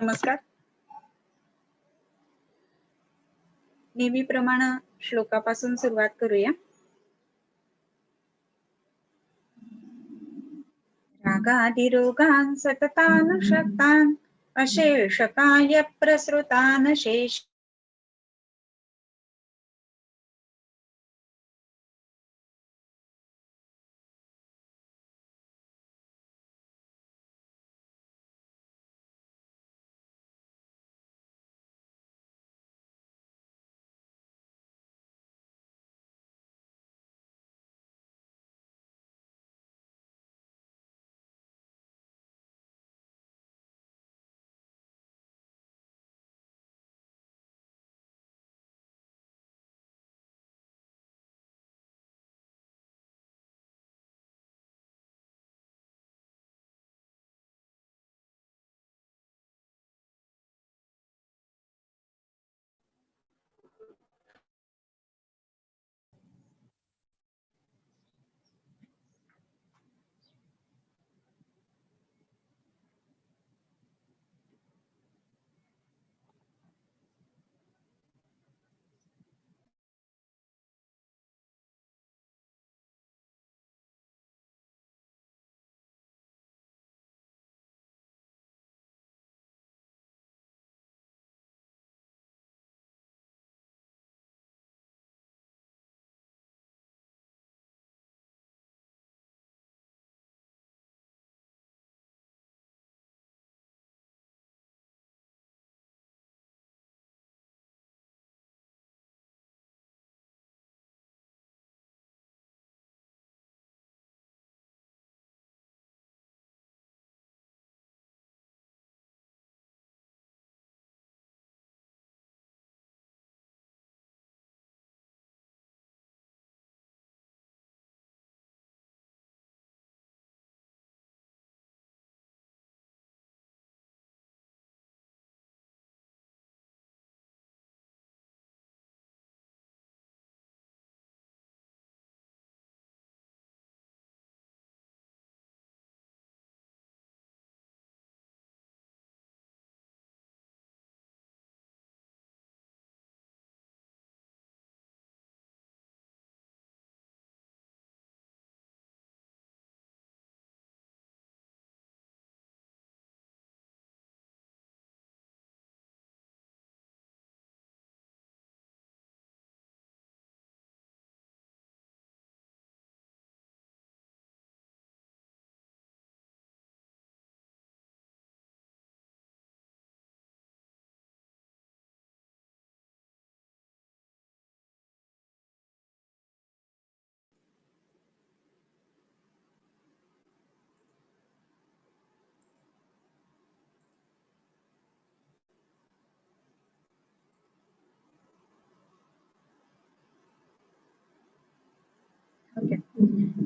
नमस्कार. नेहमीप्रमाणे श्लोकापासून सुरुवात करूया. रागादिरोगान् सततानुषक्तान् अशेषकाय प्रसृतान् शेष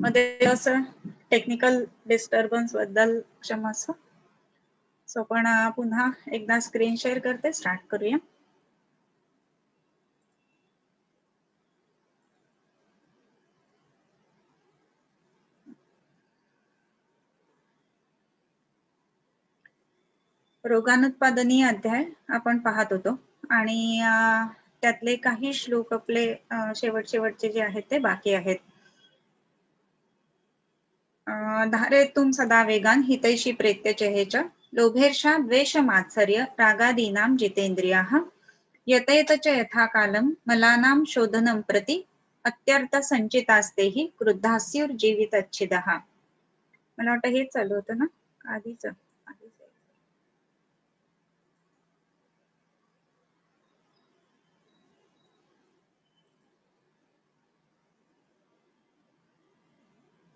मध्ये असं टेक्निकल डिस्टर्बन्स बद्दल क्षमस्व. सो पण पुन्हा एकदा स्क्रीन शेअर करते, स्टार्ट करूया. रोगानुत्पादनी अध्याय आपण पाहत होतो आणि त्यातले काही श्लोक आपले शेवटचे जे आहेत ते बाकी आहेत. धारेतुं सदा वेगान हितैषी प्रेत्यचेहेच लोभेर्षा द्वेष मात्सर्य रागादीनां जितेन्द्रियाः यतेत च यथा कालं मलानां शोधनं प्रति अत्यर्थ संचितास्तेहि क्रुद्धास्युर्जीवितच्छिदः. मला वाटतं हेच चालू होतं ना आधीच.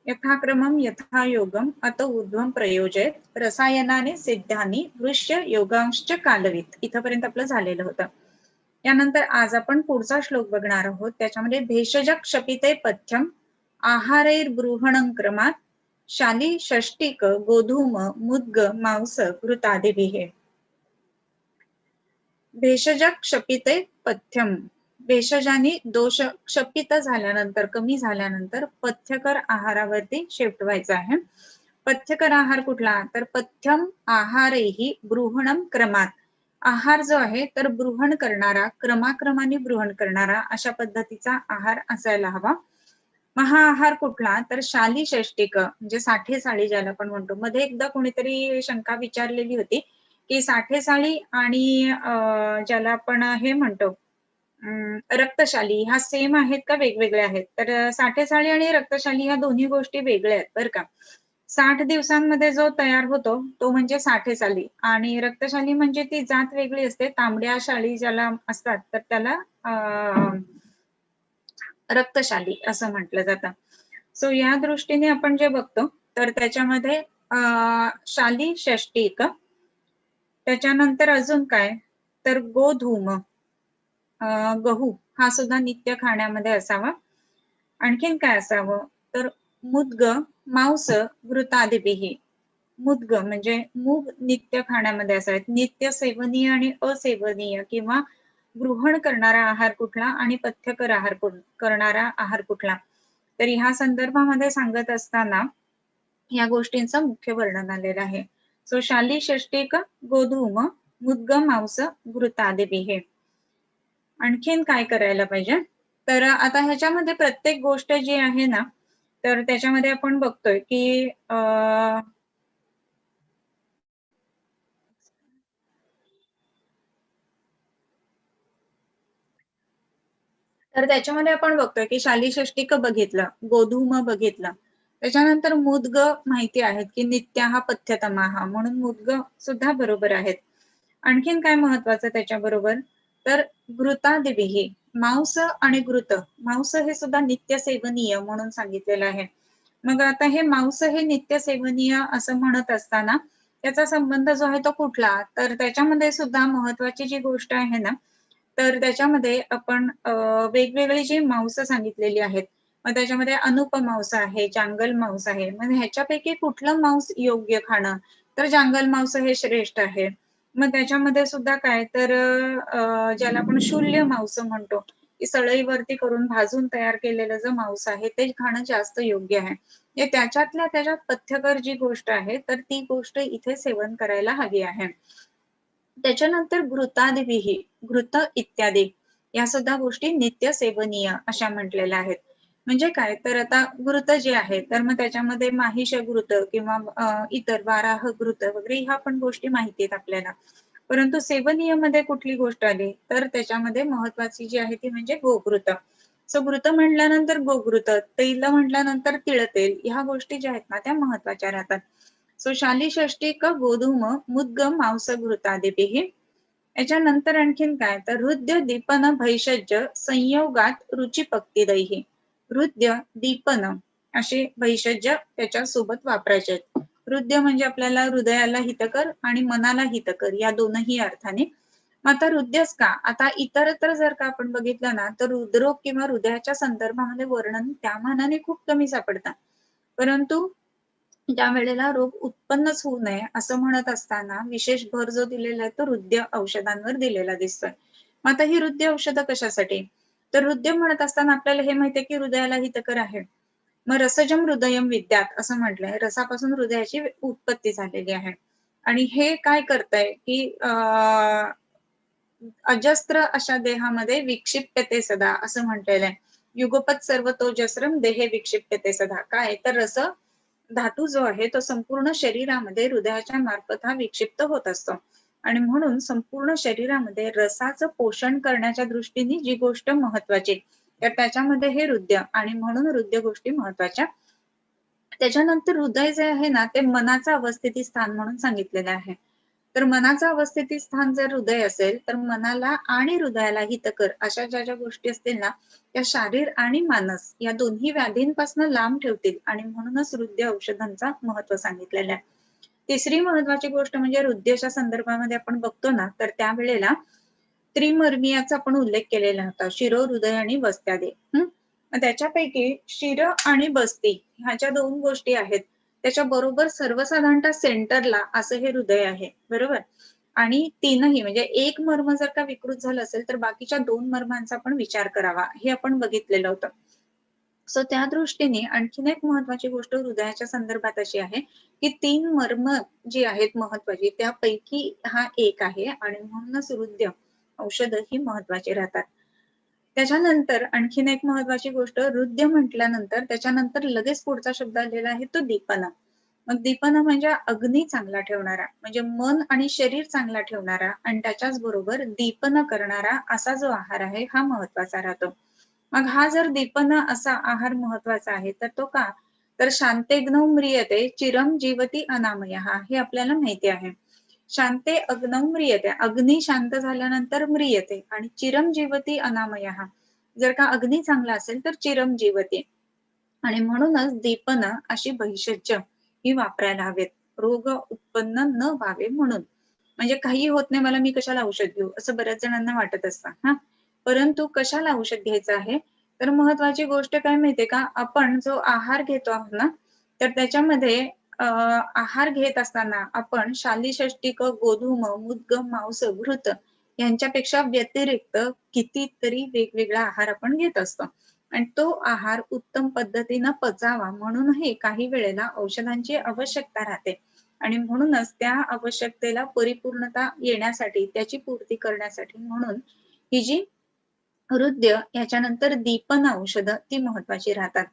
यथाक्रमं यथा योगम अत ऊर्ध्वं प्रयोजयत रसायनाने सिद्धानी दृश्य योगांश्च कालवित. इथपर्यंत आपलं झालेलं होतं. यानंतर आज आपण पुढचा श्लोक बघणार आहोत. त्याच्यामध्ये भेषज क्षपिते पथ्यम आहारैर्बृहणं क्रमात शाली षष्टिक गोधूम मुद्ग मांस घृतादिभिः. भेषज क्षपिते पथ्यम, भेषजानी दोष क्षपित झाल्यानंतर, कमी झाल्यानंतर पथ्यकर आहारावरती शिफ्ट व्हायचं आहे. पथ्यकर आहार कुठला, तर पथ्यम आहारही बृहणम क्रमात. आहार जो आहे तर बृहण करणारा, क्रमाक्रमाने बृहण करणारा अशा पद्धतीचा आहार असायला हवा. मग हा आहार कुठला, तर शाली षष्टिक म्हणजे साठे साळी ज्याला आपण म्हणतो. मध्ये एकदा कोणीतरी शंका विचारलेली होती की साठे साळी आणि ज्याला आपण हे म्हणतो रक्तशाली ह्या सेम आहेत का वेगवेगळे आहेत, तर साठेसाळी आणि रक्तशाली ह्या दोन्ही गोष्टी वेगळ्या आहेत बरं का. 60 दिवसांमध्ये जो तयार होतो तो म्हणजे साठेसाली, आणि रक्तशाली म्हणजे ती जात वेगळी असते. तांबड्या शाली ज्याला असतात तर त्याला रक्तशाली असं म्हटलं जातं. सो या दृष्टीने आपण जे बघतो तर त्याच्यामध्ये शाली षष्टिक, त्याच्यानंतर अजून काय, तर गोधूम गहू हा सुद्धा नित्य खाण्यामध्ये असावा. आणखीन काय असावं, तर मुद्ग मांस घृतादिभिः. मुद्ग म्हणजे मूग नित्य खाण्यामध्ये असावेत. नित्य सेवनीय आणि असेवनीय किंवा गृहण करणारा आहार कुठला आणि पथ्यकर आहार करणारा आहार कुठला, तर ह्या संदर्भामध्ये सांगत असताना या गोष्टींचं मुख्य वर्णन आलेलं आहे. सो शाली षष्टिक गोधूम मुद्ग मांस घृतादिभिः. आणखीन काय करायला पाहिजे, तर आता ह्याच्यामध्ये प्रत्येक गोष्ट जी आहे ना, तर त्याच्यामध्ये आपण बघतोय की तर त्याच्यामध्ये आपण बघतोय की शाली षष्टिक बघितलं, गोधूम बघितलं, त्याच्यानंतर मुद्ग माहिती आहेत की नित्या हा पथ्यतमाहा, म्हणून मुद्ग सुद्धा बरोबर आहेत. आणखीन काय महत्वाचं त्याच्याबरोबर, तर घृतादिभिः मांस आणि घृत, मांस हे सुद्धा नित्य सेवनीय म्हणून सांगितलेलं आहे. मग आता हे मांस हे नित्य सेवनीय असं म्हणत असताना त्याचा संबंध जो आहे तो कुठला, तर त्याच्यामध्ये सुद्धा महत्वाची जी गोष्ट आहे ना, तर त्याच्यामध्ये आपण वेगवेगळी जी मांस सांगितलेली आहेत. मग त्याच्यामध्ये अनुप मांस आहे, जांगल मांस आहे. मग ह्याच्यापैकी कुठलं मांस योग्य खाणं, तर जांगल मांस हे श्रेष्ठ आहे. मग त्याच्यामध्ये सुद्धा काय, तर ज्याला आपण शूल्य मांस म्हणतो, की सळईवरती करून भाजून तयार केलेलं जे मांस आहे ते खाणं जास्त योग्य आहे. हे त्याच्यातल्या त्याच्यात पथ्यकर जी गोष्ट आहे तर ती गोष्ट इथे सेवन करायला हवी आहे. त्याच्यानंतर घृतादिभिः घृत इत्यादी या सुद्धा गोष्टी नित्य सेवनीय अशा म्हटलेल्या आहेत. म्हणजे काय, तर आता घृत जे आहे तर मग त्याच्यामध्ये माहिष घृत किंवा इतर वाराह घृत वगैरे ह्या पण गोष्टी माहिती आहेत आपल्याला. परंतु सेवनीय मध्ये कुठली गोष्ट आली, तर त्याच्यामध्ये महत्वाची जी आहे ती म्हणजे गोघृत. सो घृत म्हटल्यानंतर गोघृत, तैल म्हटल्यानंतर तिळतेल, ह्या गोष्टी ज्या आहेत ना त्या महत्वाच्या राहतात. सो शाली षष्टिक गोधूम मुद्ग मांस घृतादिभिः. याच्यानंतर आणखीन काय, तर हृदय दीपन भैषज संयोगात रुचिपक्तिदैः. हृदय दीपन असे भैषज त्याच्या सोबत वापरायचे आहेत. हृदय म्हणजे आपल्याला हृदयाला हितकर आणि मनाला हितकर या दोनही अर्थाने. आता हृदयच का, आता इतरत्र जर का आपण बघितलं ना, तर हृदरोग किंवा हृदयाच्या संदर्भामध्ये वर्णन त्या मानाने खूप कमी सापडतात. परंतु ज्या वेळेला रोग उत्पन्नच होऊ नये असं म्हणत असताना विशेष भर जो दिलेला आहे तो हृदय औषधांवर दिलेला दिसतोय. मग आता ही हृदय औषधं कशासाठी, तर हृदय म्हणत असताना आपल्याला हे माहितीये की हृदयाला हितकर आहे. मग रसजम हृदयम विद्यात असं म्हटलंय, रसापासून हृदयाची उत्पत्ती झालेली आहे. आणि हे काय करतंय की अजस्त्र अशा देहामध्ये विक्षिप्यते सदा असं म्हटलेलं आहे. युगपत सर्वतोजस्रम देहे विक्षिप्यते सदा. काय, तर रस धातू जो आहे तो संपूर्ण शरीरामध्ये हृदयाच्या मार्फत हा विक्षिप्त होत असतो. आणि म्हणून संपूर्ण शरीरामध्ये रसाचं पोषण करण्याच्या दृष्टीने जी गोष्ट महत्वाची, तर त्याच्यामध्ये हे हृदय, आणि म्हणून हृदय गोष्टी महत्वाच्या. त्याच्यानंतर हृदय जे आहे ना ते मनाचं अवस्थिती स्थान म्हणून सांगितलेलं आहे. तर मनाचं अवस्थिती स्थान जर हृदय असेल तर मनाला आणि हृदयाला हितकर अशा ज्या ज्या गोष्टी असतील ना त्या शारीर आणि मानस या दोन्ही व्याधींपासून लांब ठेवतील, आणि म्हणूनच हृदय औषधांचा महत्व सांगितलेलं आहे. तिसरी महत्वाची गोष्ट म्हणजे हृदयाच्या संदर्भामध्ये आपण बघतो ना, तर त्यावेळेला त्रिमर्मियाचा आपण उल्लेख केलेला होता, शिरो हृदय आणि बस्त्यादे. त्याच्यापैकी शिर आणि बस्ती ह्याच्या दोन गोष्टी आहेत, त्याच्या बरोबर सर्वसाधारणतः सेंटरला असं हे हृदय आहे, बरोबर. आणि तीनही म्हणजे एक मर्म जर का विकृत झालं असेल तर बाकीच्या दोन मर्मांचा पण विचार करावा, हे आपण बघितलेलं होतं. सो त्या दृष्टीने आणखीन एक महत्वाची गोष्ट हृदयाच्या संदर्भात अशी आहे की 3 मर्म जी आहेत महत्वाची त्यापैकी हा एक आहे आणि म्हणूनच हृदय औषध ही महत्वाची राहतात. त्याच्यानंतर आणखीन एक महत्वाची गोष्ट हृदय म्हटल्यानंतर त्याच्यानंतर लगेच पुढचा शब्द आलेला आहे तो दीपना. मग दीपना म्हणजे अग्नी चांगला ठेवणारा, म्हणजे मन आणि शरीर चांगला ठेवणारा आणि त्याच्याच बरोबर दीपन करणारा असा जो आहार आहे हा महत्वाचा राहतो. मग हा जर दीपना असा आहार महत्वाचा आहे तर तो का, तर शांतेग्नौ म्रियते चिरम जीवती अनामयः हे आपल्याला माहिती आहे. शांते अग्नौ म्रियते, अग्नी शांत झाल्यानंतर म्रियते आणि चिरम जीवती अनामयः, जर का अग्नी चांगला असेल तर चिरम जीवती. आणि म्हणूनच दीपना अशी भैषज्य ही वापरायला हवेत, रोग उत्पन्न न व्हावे म्हणून. म्हणजे काही होत नाही मला, मी कशाला औषध घेऊ, असं बऱ्याच जणांना वाटत असतं हा. परंतु कशाला औषध घ्यायचं आहे, तर महत्वाची गोष्ट काय माहितीये का, आपण जो आहार घेतो आहोत ना, तर त्याच्यामध्ये आहार घेत असताना आपण शालीषष्टिक, गोधूम, मुद्गम, मांस, घृत यांच्यापेक्षा व्यतिरिक्त कितीतरी वेगवेगळा आहार आपण घेत असतो आणि तो आहार उत्तम पद्धतीनं पचावा म्हणूनही काही वेळेला औषधांची आवश्यकता राहते आणि म्हणूनच त्या आवश्यकतेला परिपूर्णता येण्यासाठी, त्याची पूर्ती करण्यासाठी म्हणून ही जी हृदय याच्यानंतर दीपन औषधं ती महत्वाची राहतात.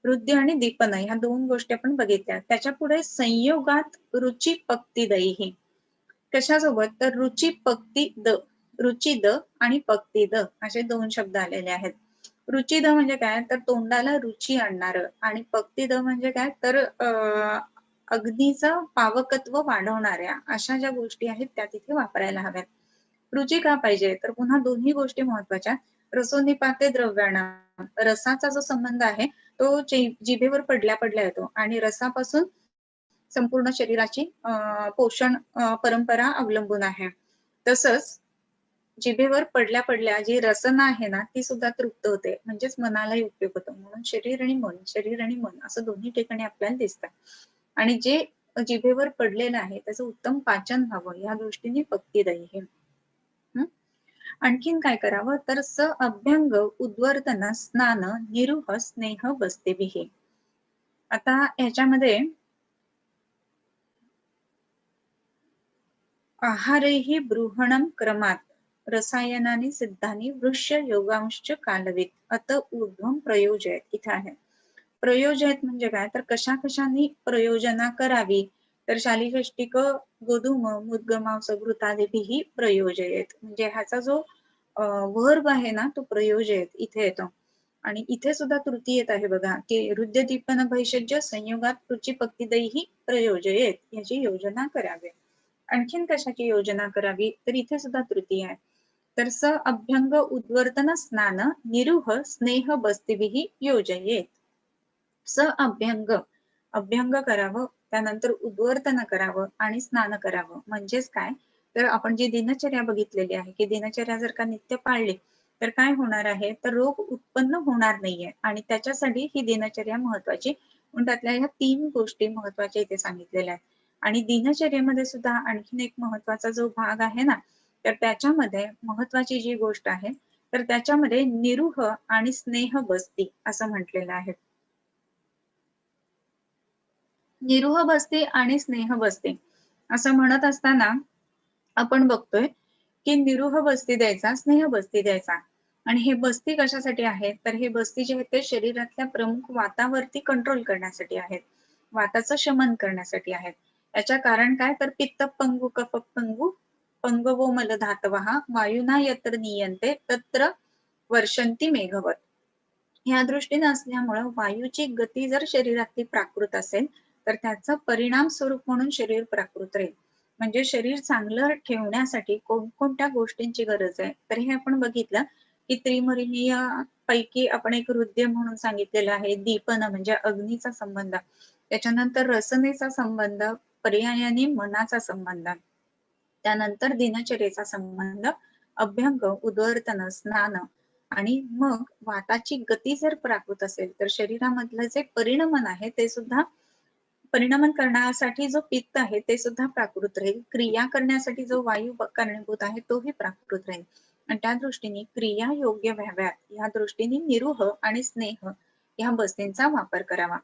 हृदय आणि दीपन ह्या दोन गोष्टी आपण बघितल्या. त्याच्या पुढे संयोगात रुची पक्ती दही, कशासोबत, तर रुची पक्ती द, रुची द आणि पक्ती द असे दोन शब्द आलेले आहेत. रुची द म्हणजे काय, तर तोंडाला रुची आणणार आणि पक्ती द म्हणजे काय, तर अग्नीचं पावकत्व वाढवणाऱ्या अशा ज्या गोष्टी आहेत त्या तिथे वापरायला हव्यात. रुची का पाहिजे, तर पुन्हा दोन्ही गोष्टी महत्वाच्या. रसोनिपाते द्रव्याणाम, रसाचा जो संबंध आहे तो जिभेवर पडल्या पडल्या येतो आणि रसापासून संपूर्ण शरीराची पोषण परंपरा अवलंबून आहे. तसंच जिभेवर पडल्या पडल्या जी रसना आहे ना ती सुद्धा तृप्त होते, म्हणजेच मनालाही उपयोग होतो. म्हणून शरीर आणि मन असं दोन्ही ठिकाणी आपल्याला दिसतं आणि जे जिभेवर पडलेलं आहे त्याचं उत्तम पाचन व्हावं या दृष्टीने पक्ती दही हे. आणखीन काय करावं, तर स अभ्यंग उद्वर्तन स्नान निरुह स्नेह बस्तेभिः. आता ह्याच्यामध्ये आहारेहि बृहणं क्रमात् रसायनानि सिद्धानि वृक्ष योगांश्च कालवेत अत ऊर्ध्वं प्रयोजयत. इथे आहे प्रयोजयत म्हणजे काय, तर कशा कशानी प्रयोजना करावी, तर शालीषष्टिक, गोधूम, मुद्गमांस, घृतादिभिः प्रयोजयत, म्हणजे ह्याचा जो वर्ब आहे ना तो प्रयोजयत इथे येतो. आणि इथे सुद्धा तृतीय येत आहे बघा, की हृदय दीपन भैषज्य संयोगात रुची पक्तिदैहि प्रयोजयेत, याची योजना करावी. आणखीन कशाची योजना करावी, तर इथे सुद्धा तृतीय आहे. तर स अभ्यंग उद्वर्तन स्नान निरुह स्नेह बस्तिभिः योजयेत. स अभ्यंग, अभ्यंग करावं, त्यानंतर उद्वर्तन करावं आणि स्नान करावं. म्हणजेच काय, तर आपण जी दिनचर्या बघितलेली आहे की दिनचर्या जर का नित्य पाळली तर काय होणार आहे, तर रोग उत्पन्न होणार नाहीये आणि त्याच्यासाठी ही दिनचर्या महत्वाची. म्हणून त्यातल्या ह्या 3 गोष्टी महत्वाच्या इथे सांगितलेल्या आहेत. आणि दिनचर्येमध्ये सुद्धा आणखीन एक महत्वाचा जो भाग आहे ना, तर त्याच्यामध्ये महत्वाची जी गोष्ट आहे तर त्याच्यामध्ये निरुह आणि स्नेह बस्ती असं म्हटलेलं आहे. निरुह बस्ती आणि स्नेह बस्ती असं म्हणत असताना आपण बघतोय की निरुह बस्ती द्यायचा, स्नेह बस्ती द्यायचा. आणि हे बस्ती कशासाठी आहे, तर हे बस्ती जे आहे ते शरीरातल्या प्रमुख वातावरती कंट्रोल करण्यासाठी आहेत, वाताचं शमन करण्यासाठी आहेत. याच्या कारण काय, तर पित्त पंगु कफ पंगु पंगवो मल धातवः वायुना यत्र नियंते तत्र वर्षंती मेघवत. ह्या दृष्टीने असल्यामुळं वायूची गती जर शरीरातली प्राकृत असेल तर त्याचा परिणाम स्वरूप म्हणून शरीर प्राकृत राहील. म्हणजे शरीर चांगलं ठेवण्यासाठी कोणकोणत्या गोष्टींची गरज आहे, तर हे आपण बघितलं की त्रिमरिमीय पैकी आपण एक हृदय म्हणून सांगितलेलं आहे. दीपन म्हणजे अग्नीचा संबंध, त्याच्यानंतर रसनेचा संबंध, पर्यायाने मनाचा संबंध, त्यानंतर दिनचर्येचा संबंध, अभ्यंग, उद्वर्तन, स्नान आणि मग वाताची गती जर प्राकृत असेल तर शरीरामधलं जे परिणमन आहे ते सुद्धा, परिणमन करण्यासाठी जो पित्त आहे ते सुद्धा प्राकृत राहील, क्रिया करण्यासाठी जो वायू कारणीभूत आहे तोही प्राकृत राहील. आणि त्या दृष्टीने क्रिया योग्य व्हाव्यात या दृष्टीने निरुह आणि स्नेह ह्या बस्तींचा वापर करावा.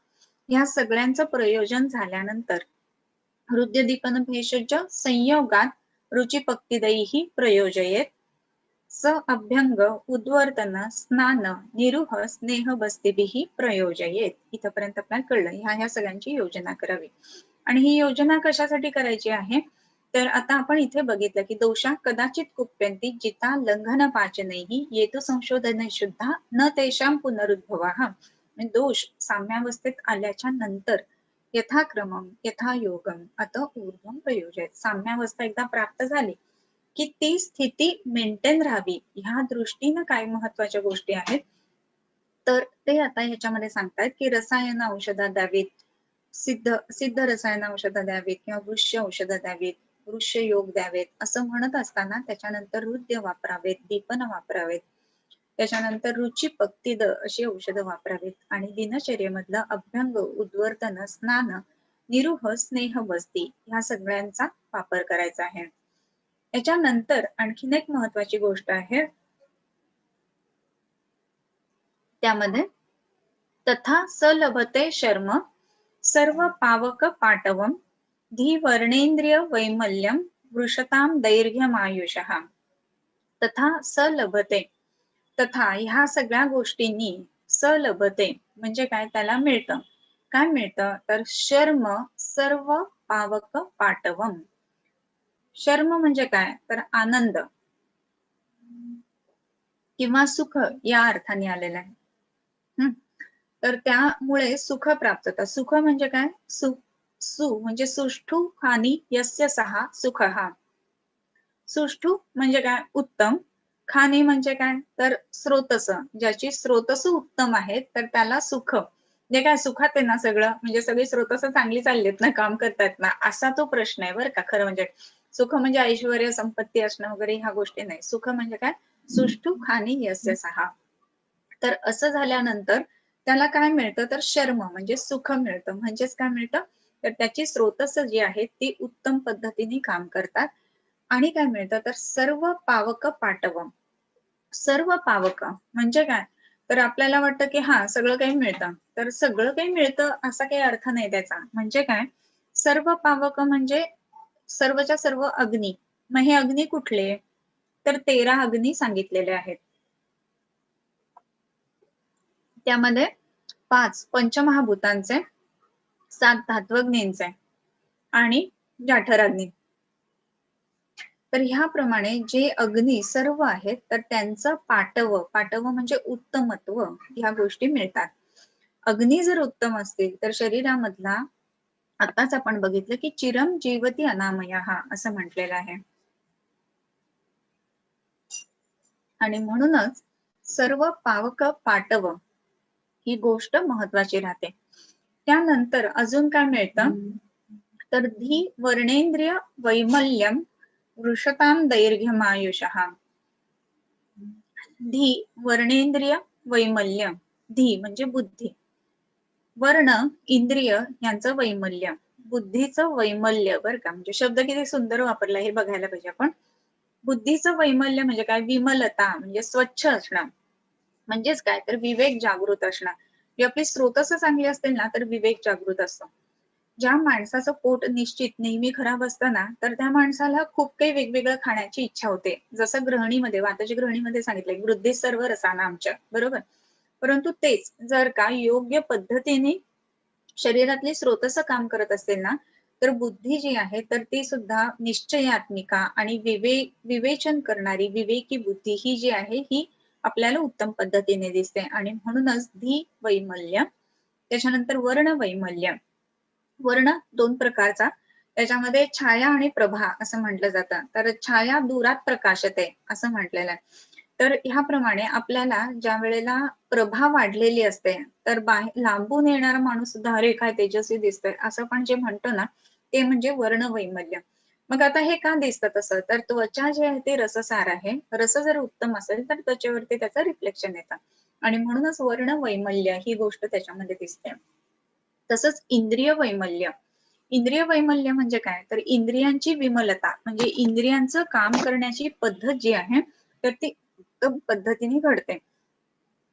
ह्या सगळ्यांचं प्रयोजन झाल्यानंतर हृदयदीपन भेषज संयोगात रुचिपक्तिदैहि प्रयोजयेत स अभ्यंग उद्वर्तन स्नान निरुह स्नेह बस्तीभिः प्रयोजयेत. इथपर्यंत आपल्याला कळलं. ह्या सगळ्यांची योजना करावी. आणि ही योजना कशासाठी करायची आहे? तर आता आपण इथे बघितलं की दोषा कदाचित कुप्यंती जिता लंघन पाचनैहि येतु संशोधन शुद्धा न तेषां पुनरुद्भवः. दोष साम्यावस्थेत आल्याच्या नंतर यथाक्रमम यथायोगम अत ऊर्ध्वम प्रयोजयेत. साम्यावस्था एकदा प्राप्त झाली की ती स्थिती मेंटेन राहावी ह्या दृष्टीनं काय महत्वाच्या गोष्टी आहेत तर ते आता ह्याच्यामध्ये सांगतायत की रसायन औषधं द्यावीत, सिद्ध रसायन औषधं द्यावीत किंवा वृक्ष औषधं द्यावीत, वृक्ष योग द्यावेत असं म्हणत असताना त्याच्यानंतर हृदय वापरावेत, दीपन वापरावेत, त्याच्यानंतर रुची पक्तिद अशी औषधं वापरावीत आणि दिनचर्येमधलं अभ्यंग उद्वर्तन स्नान निरुह स्नेह बस्ती ह्या सगळ्यांचा वापर करायचा आहे. याच्यानंतर आणखीन एक महत्वाची गोष्ट आहे त्यामध्ये तथा सलभते शर्म सर्व पावक पाटवम धी वर्णेंद्रिय वैमल्यम वृषताम दैर्घ्यमायुषः. तथा सलभते, तथा ह्या सगळ्या गोष्टींनी सलभते म्हणजे काय त्याला मिळतं. काय मिळतं तर शर्म सर्व पावक पाटवम. शर्म म्हणजे काय तर आनंद किंवा सुख या अर्थाने आलेला आहे. तर त्यामुळे सुख प्राप्त होतं. सुख म्हणजे काय सु म्हणजे सुष्ठु हानी यस्य सहा सुख हा. सुष्ठु म्हणजे काय उत्तम, खानी म्हणजे काय तर स्रोतस, ज्याची स्रोतस उत्तम आहेत तर त्याला सुख म्हणजे काय सुखात आहे ना सगळं, म्हणजे सगळी स्रोतस चांगली चाललीत ना, काम करतात ना, असा तो प्रश्न आहे बरं का. खरं म्हणजे सुख म्हणजे ऐश्वर्य संपत्ती असणं वगैरे ह्या गोष्टी नाही. सुख म्हणजे काय सुष्ठु खानी यस्य सहा. तर असं झाल्यानंतर त्याला काय मिळतं तर शर्म म्हणजे सुख मिळतं. म्हणजेच काय मिळतं तर त्याची स्रोतस जी आहेत ती उत्तम पद्धतीने काम करतात. आणि काय मिळतं तर सर्व पावक पाटवम. सर्व पावक म्हणजे काय तर आपल्याला वाटतं की हा सगळं काही मिळतं, तर सगळं काही मिळतं असा काही अर्थ नाही त्याचा. म्हणजे काय सर्व पावक म्हणजे सर्वच्या सर्व अग्नी. मग हे अग्नी कुठले तर 13 अग्नी सांगितलेले आहेत. त्यामध्ये 5 पंचमहाभूतांचे, 7 धात्वग्नींचे आणि जठराग्नी. तर ह्याप्रमाणे जे अग्नी सर्व आहेत तर त्यांचं पाटव म्हणजे उत्तमत्व ह्या गोष्टी मिळतात. अग्नी जर उत्तम असतील तर शरीरामधला आताच आपण बघितलं की चिरम जीवती अनामया हा असं म्हटलेलं आहे. आणि म्हणूनच सर्व पावक पाटव ही गोष्ट महत्वाची राहते. त्यानंतर अजून काय मिळतं तर धी वर्णेंद्रिय वैमल्यम वृषताम दैर्घ्यमायुषः. धी वर्णेंद्रिय वैमल्य, धी म्हणजे बुद्धी, वर्ण इंद्रिय यांचं वैमल्य, बुद्धीचं वैमल्य बरं का. म्हणजे शब्द किती सुंदर वापरला हे बघायला पाहिजे आपण. बुद्धीचं वैमल्य म्हणजे काय विमलता म्हणजे स्वच्छ असणं. म्हणजेच काय तर विवेक जागृत असणं. जी आपली स्रोतस चांगली असतील ना तर विवेक जागृत असतो. ज्या माणसाचं पोट निश्चित नेहमी खराब असतं ना तर त्या माणसाला खूप काही वेगवेगळं खाण्याची इच्छा होते. जसं गृहिणीमध्ये वाताची गृहिणीमध्ये सांगितलंय वृद्धी सर्व रसाना आमच्या बरोबर. परंतु तेच जर का योग्य पद्धतीने शरीरातली स्रोतस काम करत असेल ना तर बुद्धी जी आहे तर ती सुद्धा निश्चयात्मिका आणि विवेचन करणारी विवेकी बुद्धी ही जी आहे ही आपल्याला उत्तम पद्धतीने दिसते. आणि म्हणूनच धी वैमल्य. त्याच्यानंतर वर्ण वैमल्य. वर्ण 2 प्रकारचा, त्याच्यामध्ये छाया आणि प्रभा असं म्हटलं जातं. तर छाया दुरात प्रकाशते असं म्हटलेलं आहे. तर ह्याप्रमाणे आपल्याला ज्या वेळेला प्रभा वाढलेली असते तर लांबून येणारा माणूस सुद्धा अरे काय तेजस्वी दिसतोय असं पण जे म्हणतो ना ते म्हणजे वर्ण वैमल्य. मग आता हे का दिसतं तसं तर त्वचा जे आहे ते रससार आहे. रस जर उत्तम असेल तर त्वचेवरती त्याचं रिफ्लेक्शन येतं आणि म्हणूनच वर्ण वैमल्य ही गोष्ट त्याच्यामध्ये दिसते. तसंच इंद्रिय वैमल्य. इंद्रिय वैमल्य म्हणजे काय तर इंद्रियांची विमलता म्हणजे इंद्रियांचं काम करण्याची पद्धत जी आहे तर ती उत्तम पद्धतीने घडते.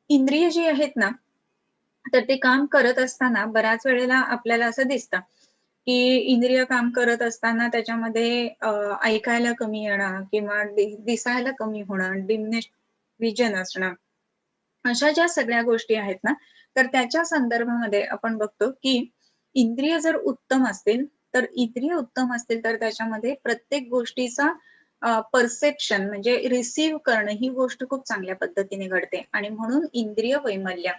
इंद्रिय जी आहेत ना तर ते काम करत असताना बऱ्याच वेळेला आपल्याला असं दिसतं की इंद्रिय काम करत असताना त्याच्यामध्ये ऐकायला कमी येणं किंवा दिसायला कमी होणं, डिमनेस विजन असणं, अशा ज्या सगळ्या गोष्टी आहेत ना, तर त्याच्या संदर्भामध्ये आपण बघतो की इंद्रिय जर उत्तम असतील, तर इंद्रिय उत्तम असतील तर त्याच्यामध्ये प्रत्येक गोष्टीचा परसेप्शन म्हणजे रिसीव्ह करणं ही गोष्ट खूप चांगल्या पद्धतीने घडते आणि म्हणून इंद्रिय वैमल्य.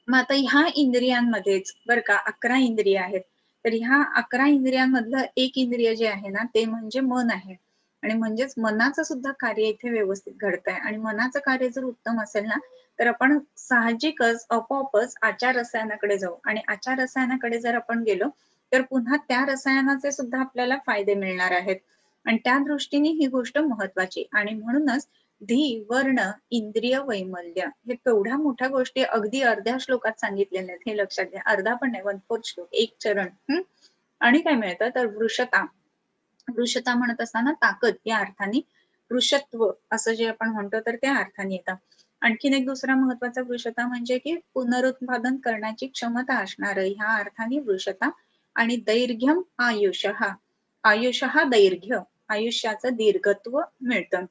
मग आता ह्या इंद्रियांमध्येच बरं का 11 इंद्रिय आहेत. तर ह्या 11 इंद्रियांमधलं एक इंद्रिय जे आहे ना, ते म्हणजे मन आहे. आणि म्हणजेच मनाचं सुद्धा कार्य इथे व्यवस्थित घडतंय आणि मनाचं कार्य जर उत्तम असेल ना, तर आपण साहजिकच आपोआपच आचार रसायनाकडे जाऊ आणि आचार रसायनाकडे जर आपण गेलो, तर पुन्हा त्या रसायनाचे सुद्धा आपल्याला फायदे मिळणार आहेत. आणि त्या दृष्टीने ही गोष्ट महत्वाची आणि म्हणूनच धी, वर्ण, इंद्रिय वैमल्य हे केवढ्या मोठ्या गोष्टी अगदी अर्ध्या श्लोकात सांगितलेल्या आहेत हे लक्षात घ्या. अर्धा पण नाही, 1/4 श्लोक, एक चरण. आणि काय मिळतं तर वृषता. वृषता म्हणत असताना ताकद या अर्थाने, वृषत्व असं जे आपण म्हणतो तर त्या अर्थाने येतं. आणखीन एक दुसरा महत्वाचा वृषता म्हणजे की पुनरुत्पादन करण्याची क्षमता असणार ह्या अर्थाने वृषता. आणि दैर्घ्यम आयुष्य, आयुष्य हा दैर्घ्य, आयुष्याचं दीर्घत्व मिळतं.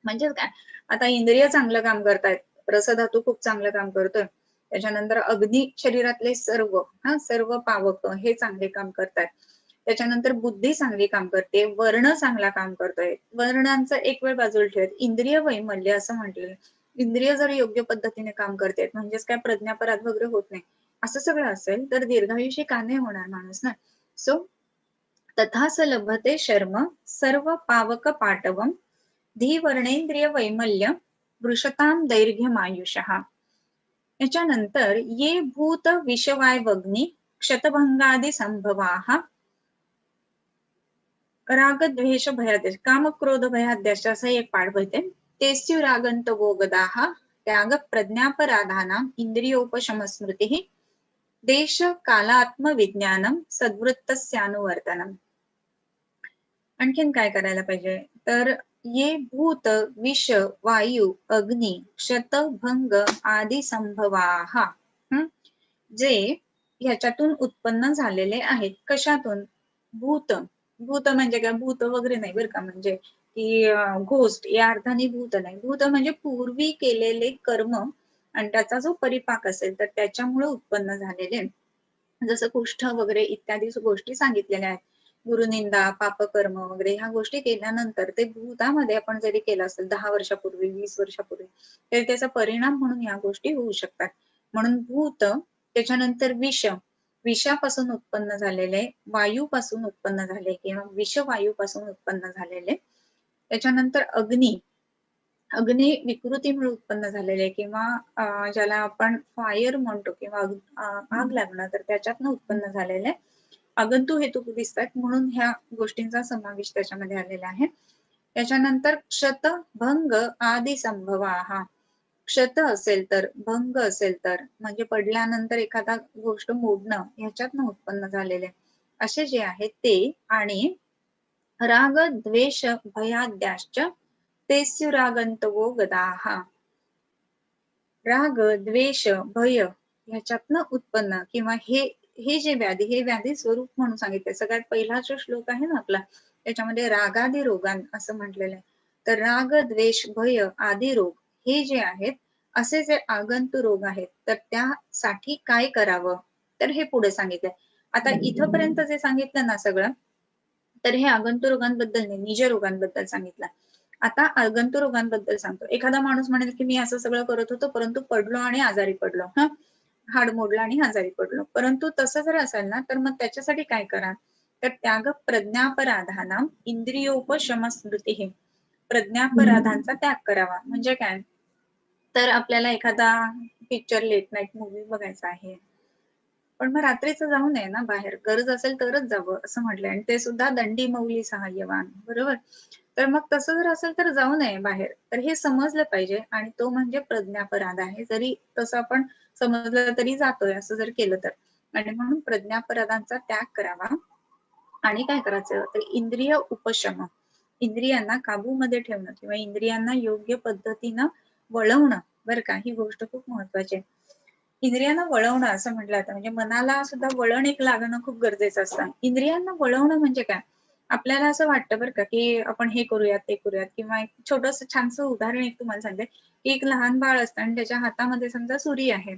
म्हणजेच काय, आता इंद्रिय चांगलं काम करतायत, रसधातू खूप चांगलं काम करतोय, त्याच्यानंतर अग्नी शरीरातले सर्व सर्व पावक हे चांगले काम करतायत, त्याच्यानंतर बुद्धी चांगली काम करते, वर्ण चांगला काम करतोय. वर्णांचं एक वेळ बाजूला ठेवत इंद्रिय वैमल्य असं म्हटलेलं, इंद्रिय जर योग्य पद्धतीने काम करते म्हणजेच काय प्रज्ञापराध वगैरे होत नाही असं सगळं असेल तर दीर्घायुषी का नाही होणार माणूस ना. सो तथास लभते शर्म सर्व पावक पाटवम धीवर्णेंद्रिय वैमल्य वृषताम दैर्घ्यमायुषः. याच्यानंतर ये भूत विषवायवग्नी क्षतभंगादि संभवाः रागद्वेष भयादेश काम क्रोध भयाद्याश असं एक पाठ बोलते. तेस्यु रागंतवो गदाः त्याग प्रज्ञापराधानाम इंद्रियोपशमस्मृतिः देश कालात्म विज्ञानम सद्वृत्तस्यानुवर्तनम. आणखीन काय करायला पाहिजे तर ये भूत विष वायू अग्नी क्षत भंग आदी संभवाः जे ह्याच्यातून उत्पन्न झालेले आहेत. कशातून? भूत. भूत म्हणजे काय, भूत वगैरे नाही बरं का, म्हणजे की घोस्ट या अर्थाने भूत नाही. भूत म्हणजे पूर्वी केलेले कर्म आणि त्याचा जो परिपाक असेल तर त्याच्यामुळे उत्पन्न झालेले, जसं कुष्ठ वगैरे इत्यादी गोष्टी सांगितलेल्या आहेत. गुरुनिंदा, पापकर्म वगैरे ह्या गोष्टी केल्यानंतर ते भूतामध्ये आपण जरी केलं असेल 10 वर्षापूर्वी, 20 वर्षापूर्वी, तरी त्याचा परिणाम म्हणून या गोष्टी होऊ शकतात. म्हणून भूत, त्याच्यानंतर विष, विषापासून उत्पन्न झालेले, वायूपासून उत्पन्न झाले किंवा विषवायूपासून उत्पन्न झालेले, त्याच्यानंतर अग्नी, अग्नी विकृतीमुळे उत्पन्न झालेले किंवा ज्याला आपण फायर म्हणतो किंवा आग लागणं तर त्याच्यातनं उत्पन्न झालेले आगंतु हेतू दिसतात म्हणून ह्या गोष्टींचा समावेश त्याच्यामध्ये आलेला आहे. त्याच्यानंतर क्षत भंग आदी संभवाः. क्षत असेल तर, भंग असेल तर म्हणजे पडल्यानंतर एखादा गोष्ट मोडणं ह्याच्यातनं उत्पन्न झालेले असे जे आहेत ते. आणि राग द्वेष भयाद्याश्च तेस्युरागंतवो गदाः. राग द्वेष भय ह्याच्यातनं उत्पन्न किंवा हे हे जे व्याधी, हे व्याधी स्वरूप म्हणून सांगितले. सगळ्यात पहिला जो श्लोक आहे ना आपला त्याच्यामध्ये रागादी रोगान असं म्हटलेलं आहे. तर राग द्वेष भय आदी रोग हे जे आहेत, असे जे आगंतु रोग आहेत तर त्यासाठी काय करावं तर हे पुढे सांगितलंय. आता इथपर्यंत जे सांगितलं ना सगळं, तर हे आगंतु रोगांबद्दल नाही, निज रोगांबद्दल सांगितलं. आता आगंतु रोगांबद्दल सांगतो. एखादा माणूस म्हणेल की मी असं सगळं करत होतो परंतु पडलो आणि आजारी पडलो, हाड मोडलं आणि आजारी पडलो. परंतु तसं जर असेल ना तर मग त्याच्यासाठी काय करा तर त्याग प्रज्ञापराधानाम इंद्रियोपशमस्मृती, प्रज्ञापराधांचा त्याग करावा. म्हणजे काय तर आपल्याला एखादा पिक्चर लेट नाईट मूवी बघायचा आहे, पण मग रात्रीचं जाऊ नये ना बाहेर, गरज असेल तरच जावं असं म्हटलंय आणि ते सुद्धा दंडी मौली सहाय्यवान, बरोबर. तर मग तसं जर असेल तर जाऊ नये बाहेर, तर हे समजलं पाहिजे आणि तो म्हणजे प्रज्ञापराध आहे. जरी तसं आपण समजलं तरी जातोय असं जर केलं तर. आणि म्हणून प्रज्ञापराधांचा त्याग करावा. आणि काय करायचं तर इंद्रिय उपशम, इंद्रियांना काबूमध्ये ठेवणं किंवा इंद्रियांना योग्य पद्धतीनं वळवणं, बरं का, ही गोष्ट खूप महत्वाची आहे. इंद्रियांना वळवणं असं म्हटलं जातं, म्हणजे मनाला सुद्धा वळण एक लागणं खूप गरजेचं असतं. इंद्रियांना वळवणं म्हणजे काय? आपल्याला असं वाटतं बरं का, की आपण हे करूयात, ते करूयात, किंवा एक छोटंसं छानसं उदाहरण एक तुम्हाला सांगते, की एक लहान बाळ असतं आणि त्याच्या हातामध्ये समजा सुरी आहे.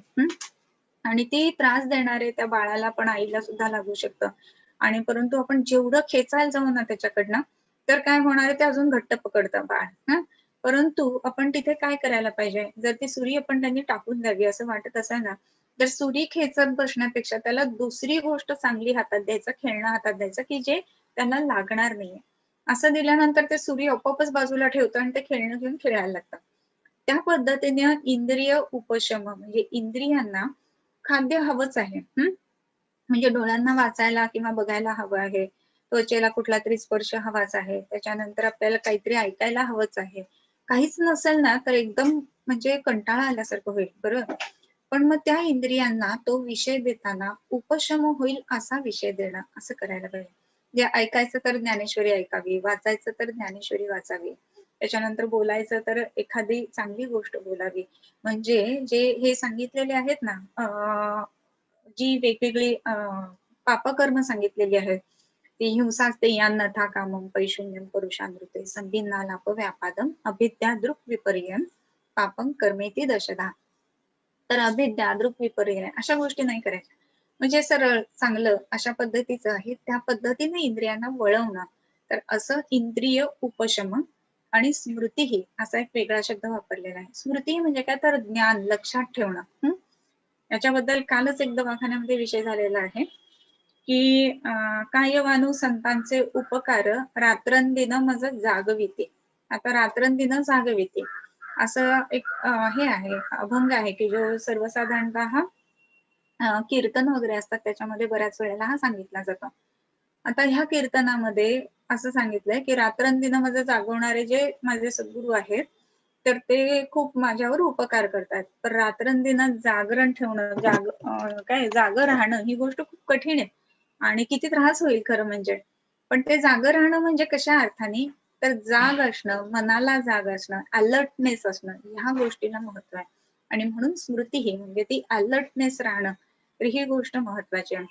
आणि ती त्रास देणारे त्या बाळाला पण आईला सुद्धा लागू शकतं. आणि परंतु आपण जेवढं खेचायला जाऊ ना त्याच्याकडनं, तर काय होणार आहे, ते अजून घट्ट पकडतं बाळ. परंतु आपण तिथे काय करायला पाहिजे, जर ती सुरी आपण त्यांनी टाकून द्यावी असं वाटत असेल ना, तर सुरी खेचत बसण्यापेक्षा त्याला दुसरी गोष्ट चांगली हातात द्यायचं, खेळणं हातात द्यायचं, की जे त्यांना लागणार नाहीये. असं दिल्यानंतर ते सुरी आपोआपच बाजूला ठेवतं आणि ते खेळणं घेऊन खेळायला लागतं. त्या पद्धतीने इंद्रिय उपशम म्हणजे इंद्रियांना खाद्य हवंच आहे. म्हणजे डोळ्यांना वाचायला किंवा बघायला हवं आहे. त्वचेला कुठला तरी स्पर्श हवाच आहे. त्याच्यानंतर आपल्याला काहीतरी ऐकायला हवंच आहे. काहीच नसेल ना, तर एकदम म्हणजे कंटाळा आल्यासारखं होईल, बरोबर? पण मग त्या इंद्रियांना तो विषय देताना उपशम होईल असा विषय देणं, असं करायला पाहिजे. जे ऐकायचं तर ज्ञानेश्वरी ऐकावी, वाचायचं तर ज्ञानेश्वरी वाचावी. त्याच्यानंतर बोलायचं तर एखादी चांगली गोष्ट बोलावी. म्हणजे जे हे सांगितलेले आहेत ना, जी वेगवेगळी पापकर्म सांगितलेली आहेत. ती हिंसास्ते यान्नथा कामम पैशून्यम परुषानृते संभिन्नालाप व्यापादम अभिद्या दृक् विपर्ययम पापम कर्मेती दशधा. तर अभिद्या दृक् विपर्यय अशा गोष्टी नाही करायच्या. म्हणजे सरळ चांगलं अशा पद्धतीचं आहे, त्या पद्धतीने इंद्रियांना वळवणं. तर असं इंद्रिय उपशम आणि स्मृती ही असा एक वेगळा शब्द वापरलेला आहे. स्मृती म्हणजे काय, तर ज्ञान लक्षात ठेवणं. याच्याबद्दल कालच एक दवाखान्यामध्ये विषय झालेला आहे, की कायवानू संतांचे उपकार रात्रंदिन मज जागविते. आता रात्रंदिन जागविते असं एक हे आहे, अभंग आहे, की जो सर्वसाधारणतः कीर्तन वगैरे असतात त्याच्यामध्ये बऱ्याच वेळेला हा सांगितला जातो. आता ह्या कीर्तनामध्ये असं सांगितलंय, की रात्रंदिन माझं जागवणारे जे माझे सद्गुरू आहेत, तर ते खूप माझ्यावर उपकार करतात. तर रात्रंदिन जागरण ठेवणं, जागं राहणं ही गोष्ट खूप कठीण आहे आणि किती त्रास होईल खरं म्हणजे. पण ते जागं राहणं म्हणजे कशा अर्थाने, तर जाग असणं, मनाला जाग असणं, अलर्टनेस असणं, ह्या गोष्टीला महत्व आहे. आणि म्हणून स्मृती ही म्हणजे ती अलर्टनेस राहणं, तर ही गोष्ट महत्वाची आहे.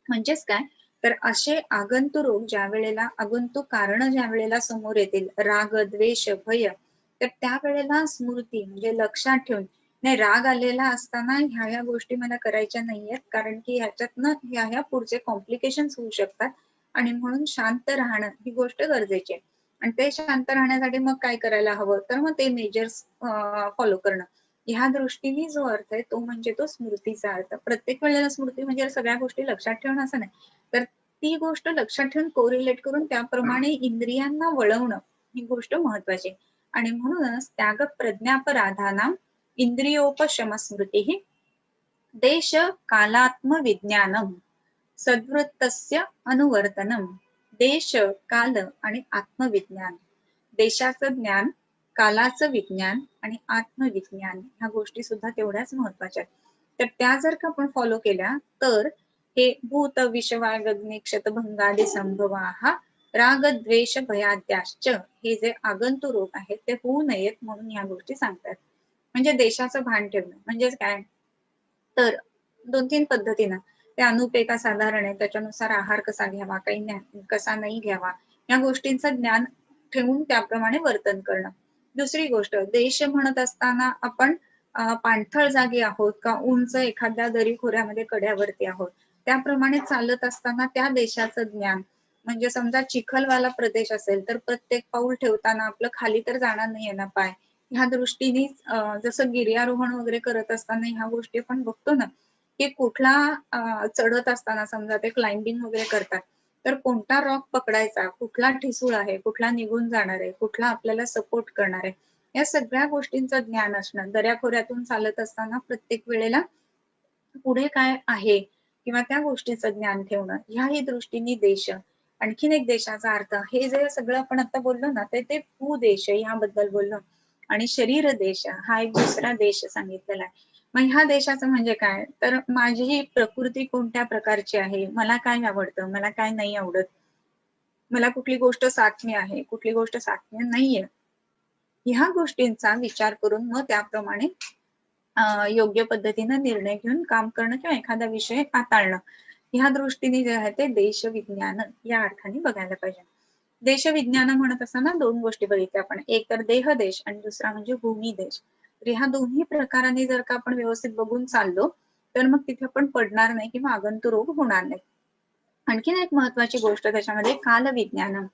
म्हणजेच काय, तर असे आगंतुक ज्या वेळेला आगंतुक कारण ज्या वेळेला समोर येतील, राग, द्वेष, भय, तर त्यावेळेला स्मृती म्हणजे लक्षात ठेवून, नाही राग आलेला असताना ह्या गोष्टी मला करायच्या नाहीयेत, कारण की ह्याच्यातनं ह्या पुढचे कॉम्प्लिकेशन्स होऊ शकतात आणि म्हणून शांत राहणं ही गोष्ट गरजेची आहे. आणि ते शांत राहण्यासाठी मग काय करायला हवं, तर मग ते मेजर्स फॉलो करणं. ह्या दृष्टीने जो अर्थ आहे तो म्हणजे तो स्मृतीचा अर्थ. प्रत्येक वेळेला स्मृती म्हणजे सगळ्या गोष्टी लक्षात ठेवणं असं नाही, तर ती गोष्ट लक्षात ठेवून कोरिलेट करून त्याप्रमाणे इंद्रियांना वळवणं ही गोष्ट महत्वाची. आणि म्हणूनच त्याग प्रज्ञापराधानाम इंद्रियोपशम स्मृती देश कालात्म विज्ञानम सद्वृत्तस्य अनुवर्तनम. देश, काल आणि आत्मविज्ञान. देशाचं ज्ञान, कालाचं विज्ञान आणि आत्मविज्ञान ह्या गोष्टी सुद्धा तेवढ्याच महत्वाच्या आहेत. तर त्या जर का आपण फॉलो केल्या, तर हे भूत विषवाग्नी क्षतभंगादी संभवाः राग द्वेष भयाद्याश्च हे जे आगंतु रोग आहेत ते होऊ नयेत म्हणून ह्या गोष्टी सांगतात. म्हणजे देशाचं भान ठेवणं म्हणजेच काय, तर 2-3 पद्धतीनं ते अनुपेका साधारण आहे, त्याच्यानुसार आहार कसा घ्यावा, काही कसा नाही घ्यावा, या गोष्टींचं ज्ञान ठेवून त्याप्रमाणे वर्तन करणं. दुसरी गोष्ट, देश म्हणत असताना आपण पाणथळ जागी आहोत का उंच एखाद्या दरी खोऱ्यामध्ये कड्यावरती आहोत, त्याप्रमाणे चालत असताना त्या देशाचं ज्ञान. म्हणजे समजा चिखलवाला प्रदेश असेल तर प्रत्येक पाऊल ठेवताना आपलं खाली तर जाणार नाहीये ना पाय, ह्या दृष्टीने जसं गिर्यारोहण वगैरे करत असताना ह्या गोष्टी आपण बघतो ना, की कुठला चढत असताना समजा ते क्लाइम्बिंग वगैरे करतात, तर कोणता रॉक पकडायचा, कुठला ठिसूळ आहे, कुठला निघून जाणार आहे, कुठला आपल्याला सपोर्ट करणार आहे, या सगळ्या गोष्टींचं ज्ञान असणं. दऱ्याखोऱ्यातून चालत असताना प्रत्येक वेळेला पुढे काय आहे किंवा त्या गोष्टीचं ज्ञान ठेवणं, ह्याही दृष्टीने देश. आणखीन एक देशाचा अर्थ, हे जे सगळं आपण आता बोललो ना, ते ते भूदेश याबद्दल बोललो. आणि शरीर देश हा एक दुसरा देश सांगितलेला आहे. मग ह्या देशाचं म्हणजे काय, तर माझी ही प्रकृती कोणत्या प्रकारची आहे, मला काय आवडतं, मला काय नाही आवडत, मला कुठली गोष्ट साध्य आहे, कुठली गोष्ट साध्य नाहीये, ह्या गोष्टींचा विचार करून मग त्याप्रमाणे योग्य पद्धतीनं निर्णय घेऊन काम करणं किंवा एखादा विषय हाताळणं. ह्या दृष्टीने जे आहे ते देशविज्ञान या अर्थाने बघायला पाहिजे. देशविज्ञान म्हणत असताना 2 गोष्टी बघितल्या आपण. एक तर देश आणि दुसरा म्हणजे भूमी-देश. तर ह्या दोन्ही प्रकारांनी जर का आपण व्यवस्थित बघून चाललो, तर मग तिथे आपण पडणार नाही किंवा आगंतुरोग होणार नाही. आणखीन एक महत्वाची गोष्ट त्याच्यामध्ये कालविज्ञानम.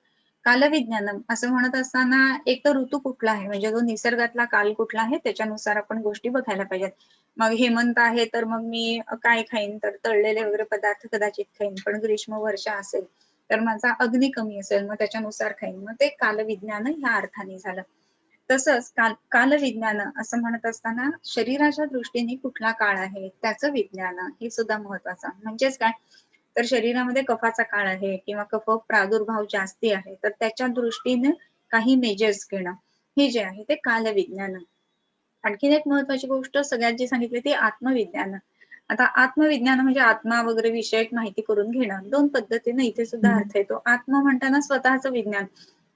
कालविज्ञानम असं म्हणत असताना एक तर ऋतू कुठला आहे म्हणजे जो निसर्गातला काल कुठला आहे त्याच्यानुसार आपण गोष्टी बघायला पाहिजेत. मग हेमंत आहे तर मग मी काय खाईन तर तळलेले वगैरे पदार्थ कदाचित खाईन. पण ग्रीष्म वर्षा असेल तर माझा अग्नी कमी असेल मग त्याच्यानुसार खाईन. मग ते कालविज्ञान ह्या अर्थाने झालं. तसंच कालविज्ञान असं म्हणत असताना शरीराच्या दृष्टीने कुठला काळ आहे त्याचं विज्ञान हे सुद्धा महत्वाचं. म्हणजेच काय तर शरीरामध्ये कफाचा काळ आहे किंवा कफ प्रादुर्भाव जास्ती आहे तर त्याच्या दृष्टीने काही मेजर्स घेणं हे जे आहे ते कालविज्ञान. आणखीन एक महत्वाची गोष्ट सगळ्यात जी सांगितली ती आत्मविज्ञान. आता आत्मविज्ञान म्हणजे आत्मा वगैरे विषयक माहिती करून घेणं. 2 पद्धतीने इथे सुद्धा अर्थ येतो. आत्म म्हणताना स्वतःचं विज्ञान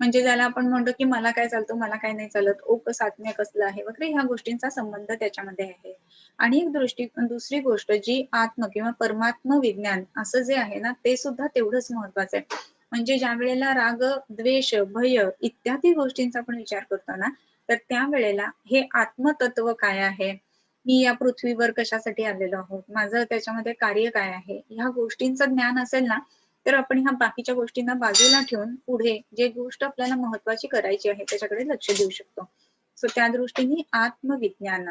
म्हणजे ज्याला आपण म्हणतो की मला काय चालतं मला काय नाही चालत, ओक साधने कसलं आहे वगैरे ह्या गोष्टींचा संबंध त्याच्यामध्ये आहे. आणि एक दुसरी गोष्ट जी आत्म किंवा परमात्म विज्ञान असं जे आहे ना ते सुद्धा तेवढंच महत्वाचं आहे. म्हणजे ज्या वेळेला राग, द्वेष, भय इत्यादी गोष्टींचा आपण विचार करतो ना तर त्यावेळेला हे आत्मतत्व काय आहे? मी या पृथ्वीवर कशासाठी आलेलो आहोत? माझं त्याच्यामध्ये कार्य काय आहे? ह्या गोष्टींचं ज्ञान असेल ना, तर आपण ह्या बाकीच्या गोष्टींना बाजूला ठेवून पुढे जे गोष्ट आपल्याला महत्वाची करायची आहे त्याच्याकडे लक्ष देऊ शकतो. सो त्या दृष्टीने आत्मविज्ञान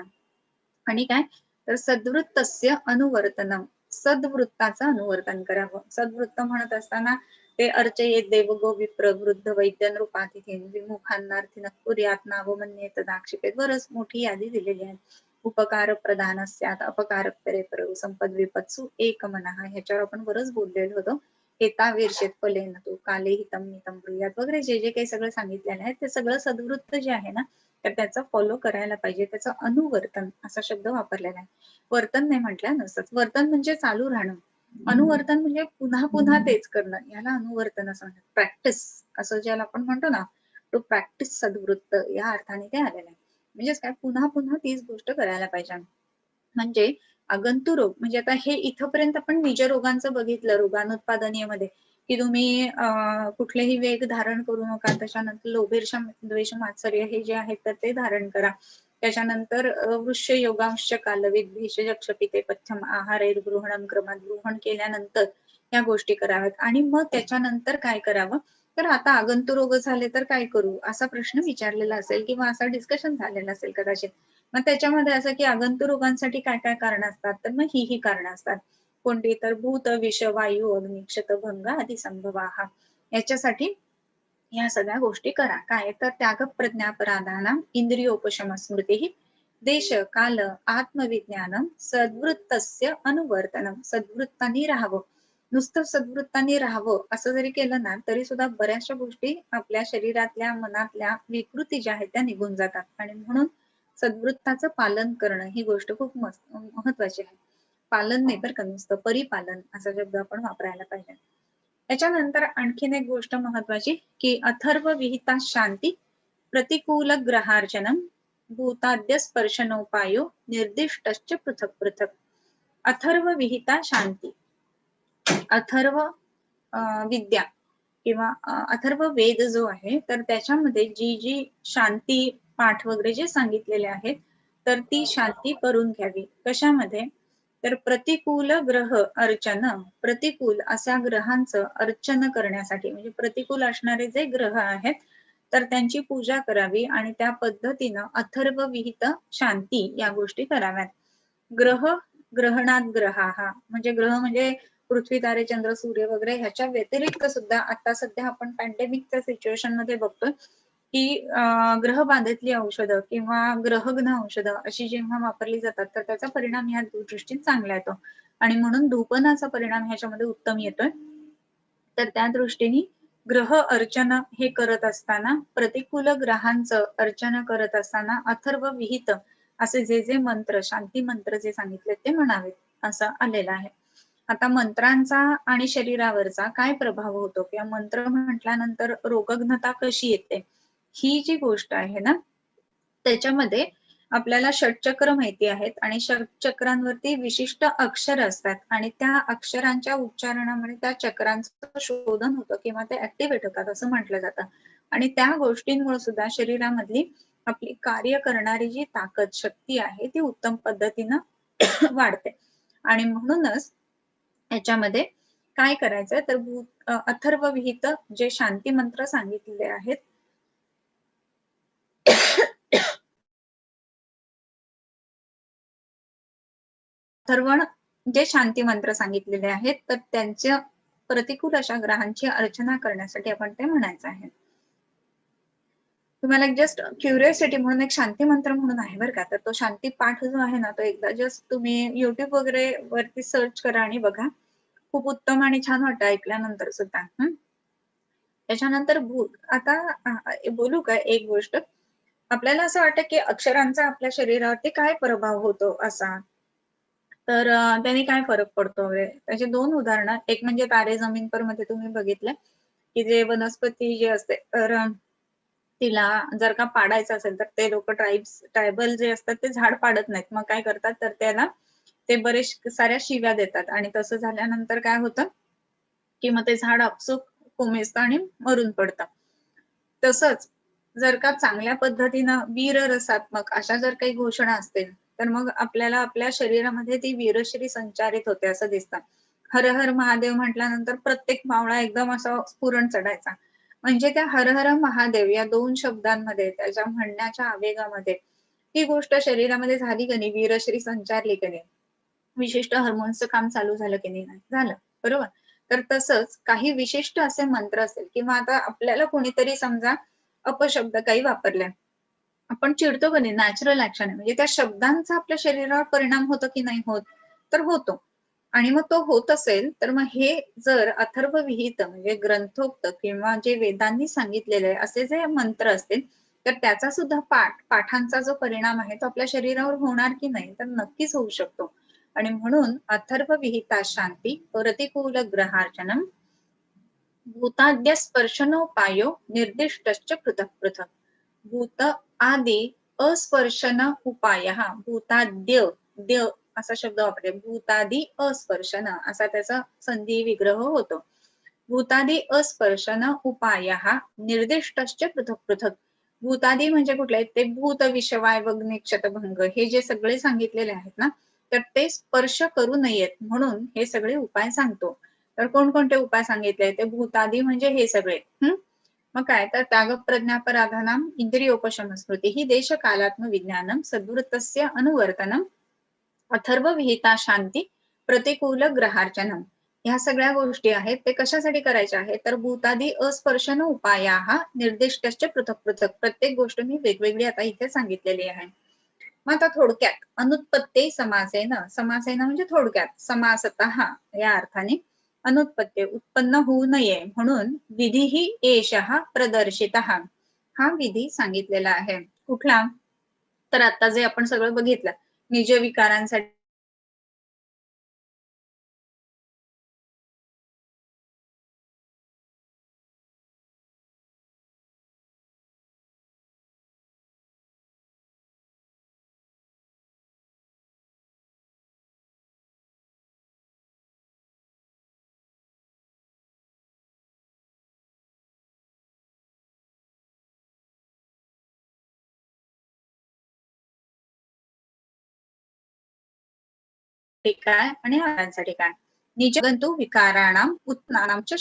आणि काय तर सद्वृत्तस्य अनुवर्तनम. सद्वृत्ताचं अनुवर्तन करावं. सद्वृत्त म्हणत असताना ते अर्चयेत देवगो विप्र वृद्ध वैद्य नृपातिथीन विमुखांनार्थीन कुर्यात नावमन्येत दाक्षिपेत. बरंच मोठी यादी दिलेली आहे. उपकार प्रधान स्यात अपकार परेपर संपद विपत्सु एक मनः. ह्याच्यावर आपण बरंच बोललेलो होतो. हेतावीर्षेत फलेन तू काले हितम नितम ब्रूयात वगैरे जे जे काही सगळं सांगितलेलं आहे ते सगळं सद्वृत्त जे आहे ना तर त्याचा फॉलो करायला पाहिजे. त्याचं अनुवर्तन असा शब्द वापरलेला आहे. वर्तन नाही म्हटलं नसतंच. वर्तन म्हणजे चालू राहणं. अनुवर्तन म्हणजे पुन्हा पुन्हा तेच करणं याला अनुवर्तन असं म्हणतात. प्रॅक्टिस असं ज्याला आपण म्हणतो ना टू प्रॅक्टिस सद्वृत्त या अर्थाने ते आलेलं आहे. म्हणजेच काय पुन्हा पुन्हा तीच गोष्ट करायला पाहिजे. म्हणजे आगंतुरोग म्हणजे आता हे इथपर्यंत आपण निज रोगांचं बघितलं रोगानुत्पादनीयमध्ये की तुम्ही कुठलेही वेग धारण करू नका. त्याच्यानंतर लोभेर्षा द्वेष मात्सर्य हे जे आहेत तर ते धारण करा. त्याच्यानंतर वृक्ष योगांश कालविद भेषज क्षपिते पथ्यम आहारेर गृहणम क्रमात गृहण केल्यानंतर या गोष्टी कराव्यात. आणि मग त्याच्यानंतर काय करावं तर आता आगंतुरोग झाले तर काय करू असा प्रश्न विचारलेला असेल किंवा असा डिस्कशन झालेला असेल कदाचित. मग त्याच्यामध्ये असं की आगंतुरोगांसाठी काय काय कारण असतात तर मग ही कारणं असतात. कोणती तर भूत विष वायू अग्नी क्षतभंग आदी संभवाहा. याच्यासाठी या सगळ्या गोष्टी करा. काय तर त्याग प्रज्ञापराधानाम इंद्रियोपशम स्मृती देश काल आत्मविज्ञानम सद्वृत्तस्य अनुवर्तनम. सद्वृत्तानी राहावं. नुसतं सद्वृत्तानी राहावं असं जरी केलं ना तरी सुद्धा बऱ्याचशा गोष्टी आपल्या शरीरातल्या मनातल्या विकृती ज्या आहेत त्या निघून जातात. आणि म्हणून सद्वृत्ताचं पालन करणं ही गोष्ट खूप महत्वाची आहे. पालन नाही तर का नुसतं परिपालन असा शब्द आपण वापरायला पाहिजे. त्याच्यानंतर आणखीन एक गोष्ट महत्वाची की अथर्व विहिता शांती प्रतिकूल ग्रहार्चनम भूताद्य स्पर्शनोपायो निर्दिष्टश्च पृथक पृथक. अथर्व विहिता शांती. अथर्व विद्या किंवा अथर्व वेद जो आहे तर त्याच्यामध्ये जी जी शांती पाठ वगैरे जे सांगितलेले आहेत तर ती शांती करून घ्यावी. कशामध्ये तर प्रतिकूल ग्रह अर्चन. प्रतिकूल अशा ग्रहांचं अर्चन करण्यासाठी म्हणजे प्रतिकूल असणारे जे ग्रह आहेत तर त्यांची पूजा करावी आणि त्या पद्धतीनं अथर्व विहित शांती या गोष्टी कराव्यात. ग्रह ग्रहणात ग्रहा हा म्हणजे ग्रह म्हणजे पृथ्वी तारे चंद्र सूर्य वगैरे ह्याच्या व्यतिरिक्त सुद्धा आता सध्या आपण पॅन्डेमिकच्या सिच्युएशन मध्ये बघतोय की ग्रहबाधेतली औषधं किंवा ग्रहघ्न औषधं अशी जेव्हा वापरली जातात तर त्याचा परिणाम ह्या दृष्टीने चांगला येतो. आणि म्हणून धूपनाचा परिणाम ह्याच्यामध्ये उत्तम येतोय. तर त्या दृष्टीने ग्रह अर्चन हे करत असताना प्रतिकूल ग्रहांचं अर्चना करत असताना अथर्व विहित असे जे जे मंत्र शांती मंत्र जे सांगितले ते म्हणावेत असं आलेलं आहे. आता मंत्रांचा आणि शरीरावरचा काय प्रभाव होतो किंवा मंत्र म्हटल्यानंतर रोगघ्नता कशी येते ही जी गोष्ट आहे ना त्याच्यामध्ये आपल्याला षटचक्र माहिती आहेत आणि षटचक्रांवरती विशिष्ट अक्षर असतात आणि त्या अक्षरांच्या उच्चारणामुळे त्या चक्रांचं शोधन होतं किंवा ते ऍक्टिव्हेट होतात असं म्हटलं जातं. आणि त्या गोष्टींमुळे सुद्धा शरीरामधली आपली कार्य करणारी जी ताकद, शक्ती आहे ती उत्तम पद्धतीनं वाढते. आणि म्हणूनच याच्यामध्ये काय करायचंय तर अथर्वविहित जे शांती मंत्र सांगितलेले आहेत अथर्वण जे शांती मंत्र सांगितलेले आहेत तर त्यांच्या प्रतिकूल अशा ग्रहांची अर्चना करण्यासाठी आपण ते म्हणायचं आहे. तुम्हाला एक जस्ट क्युरिओसिटी म्हणून एक शांती मंत्र म्हणून आहे बरं का, तर तो शांती पाठ जो आहे ना तो एकदा जस्ट तुम्ही युट्यूब वगैरे वरती सर्च करा आणि बघा. खूप उत्तम आणि छान वाटतं ऐकल्यानंतर सुद्धा. त्याच्यानंतर आता बोलू का एक गोष्ट. आपल्याला असं वाटतं की अक्षरांचा आपल्या शरीरावरती काय प्रभाव होतो असा. तर त्याने काय फरक पडतो वगैरे त्याची दोन उदाहरणं. एक म्हणजे तारे जमीन पर मध्ये तुम्ही बघितलं की जे वनस्पती जे असते तर तिला जर का पाडायचं असेल तर ते लोक ट्रायबल जे असतात ते झाड पाडत नाहीत. मग काय करतात तर त्याला ते बरेच साऱ्या शिव्या देतात आणि तसं झाल्यानंतर काय होतं की मग ते झाड आपसूक कोमेजतं आणि मरून पडतं. तसंच जर का चांगल्या पद्धतीनं वीर रसात्मक अशा जर काही घोषणा असतील तर मग आपल्याला आपल्या शरीरामध्ये ती वीरश्री संचारित होते असं दिसतं. हर हर महादेव म्हटल्यानंतर प्रत्येक मावळा एकदम असा स्फुरण चढायचा. म्हणजे त्या हर हर महादेव या दोन शब्दांमध्ये त्याच्या म्हणण्याच्या आवेगामध्ये ती गोष्ट शरीरामध्ये झाली की नाही, वीरश्री संचारली की नाही, विशिष्ट हार्मोन्सचं काम चालू झालं की नाही, झालं बरोबर. तर तसंच काही विशिष्ट असे मंत्र असेल किंवा आता आपल्याला कोणीतरी समजा अपशब्द काही वापरले, आपण चिडतो की नाही, नॅचरल ऍक्शन आहे म्हणजे त्या शब्दांचा आपल्या शरीरावर परिणाम होतो की नाही होत, तर होतो. आणि मग तो होत असेल तर मग हे जर अथर्वविहित म्हणजे ग्रंथोक्त किंवा जे वेदांनी सांगितलेले आहे असे जे मंत्र असतील तर त्याचा सुद्धा पाठांचा जो परिणाम आहे तो आपल्या शरीरावर होणार की नाही तर नक्कीच होऊ शकतो. आणि म्हणून अथर्वविहिता शांती प्रतिकूल ग्रहार्चनम भूताद्य स्पर्शनोपायो निर्दिष्टश्च पृथक पृथक. भूत आदी अस्पर्शन उपाय, भूताद्य द्य असा शब्द वापरते. भूतादी अस्पर्शन असा त्याचा संधी विग्रह होतो. भूतादी अस्पर्शन उपाय निर्दिष्टश्च पृथक पृथक. भूतादी म्हणजे कुठले ते भूत विषवाय वग्नि क्षतभंग हे जे सगळे सांगितलेले आहेत ना तर ते स्पर्श करू नयेत म्हणून हे सगळे उपाय सांगतो. तर कोणकोणते उपाय सांगितले ते भूतादी म्हणजे हे सगळे. मग काय तर त्यागप्रज्ञापराधनम इंद्रियोपशमस्मृती ही देशकालात्म विज्ञानम सद्वृत्तस्य अनुवर्तनम अथर्वविहिता शांती प्रतिकूल ग्रहार्चनम. ह्या सगळ्या गोष्टी आहेत ते कशासाठी करायच्या आहेत तर भूतादी अस्पर्शन उपाया निर्दिष्टश्च पृथक पृथक. प्रत्येक गोष्ट मी वेगवेगळी आता इथे सांगितलेली आहे. मग आता थोडक्यात अनुत्पत्ती समासेन, समासेन म्हणजे थोडक्यात समासतः या अर्थाने अनुत्पत्ती उत्पन्न होऊ नये म्हणून विधीही एषः प्रदर्शितः हा विधी सांगितलेला आहे. कुठला तर आता जे आपण सगळं बघितलं निज विकारांसाठी काय आणि आनंदासाठी काय निज गंतु विकाराणाम उत्नानांच्या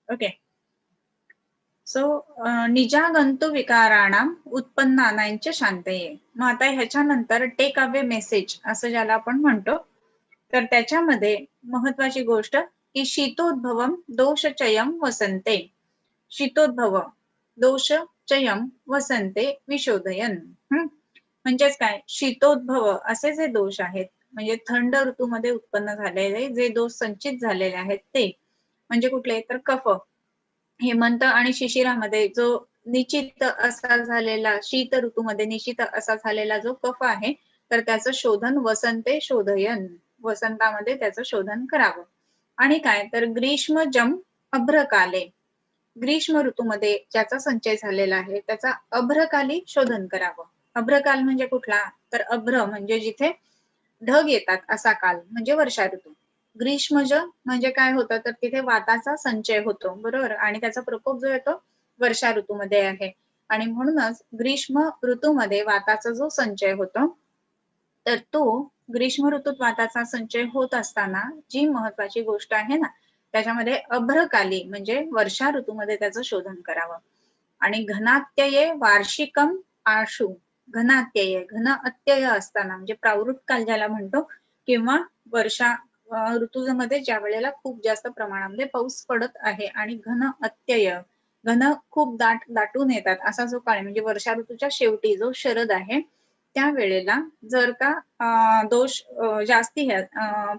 ओके. सो निजागंतु विकाराणाम उत्पन्नानांचे शांतये. मग आता ह्याच्यानंतर टेक अवे मेसेज असं ज्याला आपण म्हणतो, तर त्याच्यामध्ये महत्वाची गोष्ट की शीतोद्भवम दोषचयम वसंते. शीतोद्भव दोषचयम वसंते विशोधयन. म्हणजेच काय, शीतोद्भव असे जे दोष आहेत, म्हणजे थंड ऋतूमध्ये उत्पन्न झालेले जे दोष संचित झालेले आहेत ते म्हणजे कुठले, तर कफ. हेमंत आणि शिशिरामध्ये जो निश्चित असा झालेला, शीत ऋतूमध्ये निश्चित असा झालेला जो कफ आहे, तर त्याचं शोधन वसंते शोधयन, वसंतामध्ये त्याचं शोधन करावं. आणि काय, तर ग्रीष्मजम अभ्रकाले, ग्रीष्म ऋतूमध्ये ज्याचा संचय झालेला आहे त्याचा अभ्रकाली शोधन करावं. अभ्रकाल म्हणजे कुठला, तर अभ्र म्हणजे जिथे ढग येतात असा काल म्हणजे वर्षा ऋतू. ग्रीष्मज म्हणजे काय होतं, तर तिथे वाताचा संचय होतो, बरोबर, आणि त्याचा प्रकोप जो येतो वर्षा ऋतूमध्ये आहे. आणि म्हणूनच ग्रीष्म ऋतूमध्ये वाताचा जो संचय होतो, तर तो ग्रीष्म ऋतूत वाताचा संचय होत असताना जी महत्वाची गोष्ट आहे ना, त्याच्यामध्ये अभ्रकाली म्हणजे वर्षा ऋतूमध्ये त्याचं शोधन करावं. आणि घनात्यये वार्षिकम आशु, घनात्यय, घन अत्यय असताना म्हणजे प्रावृत काल ज्याला म्हणतो, किंवा वर्षा ऋतूमध्ये ज्या वेळेला खूप जास्त प्रमाणामध्ये पाऊस पडत आहे आणि घन अत्यय, घन खूप दाटून येतात असा जो काळ म्हणजे वर्षा ऋतूच्या शेवटी जो शरद आहे, त्या वेळेला जर का दोष जास्ती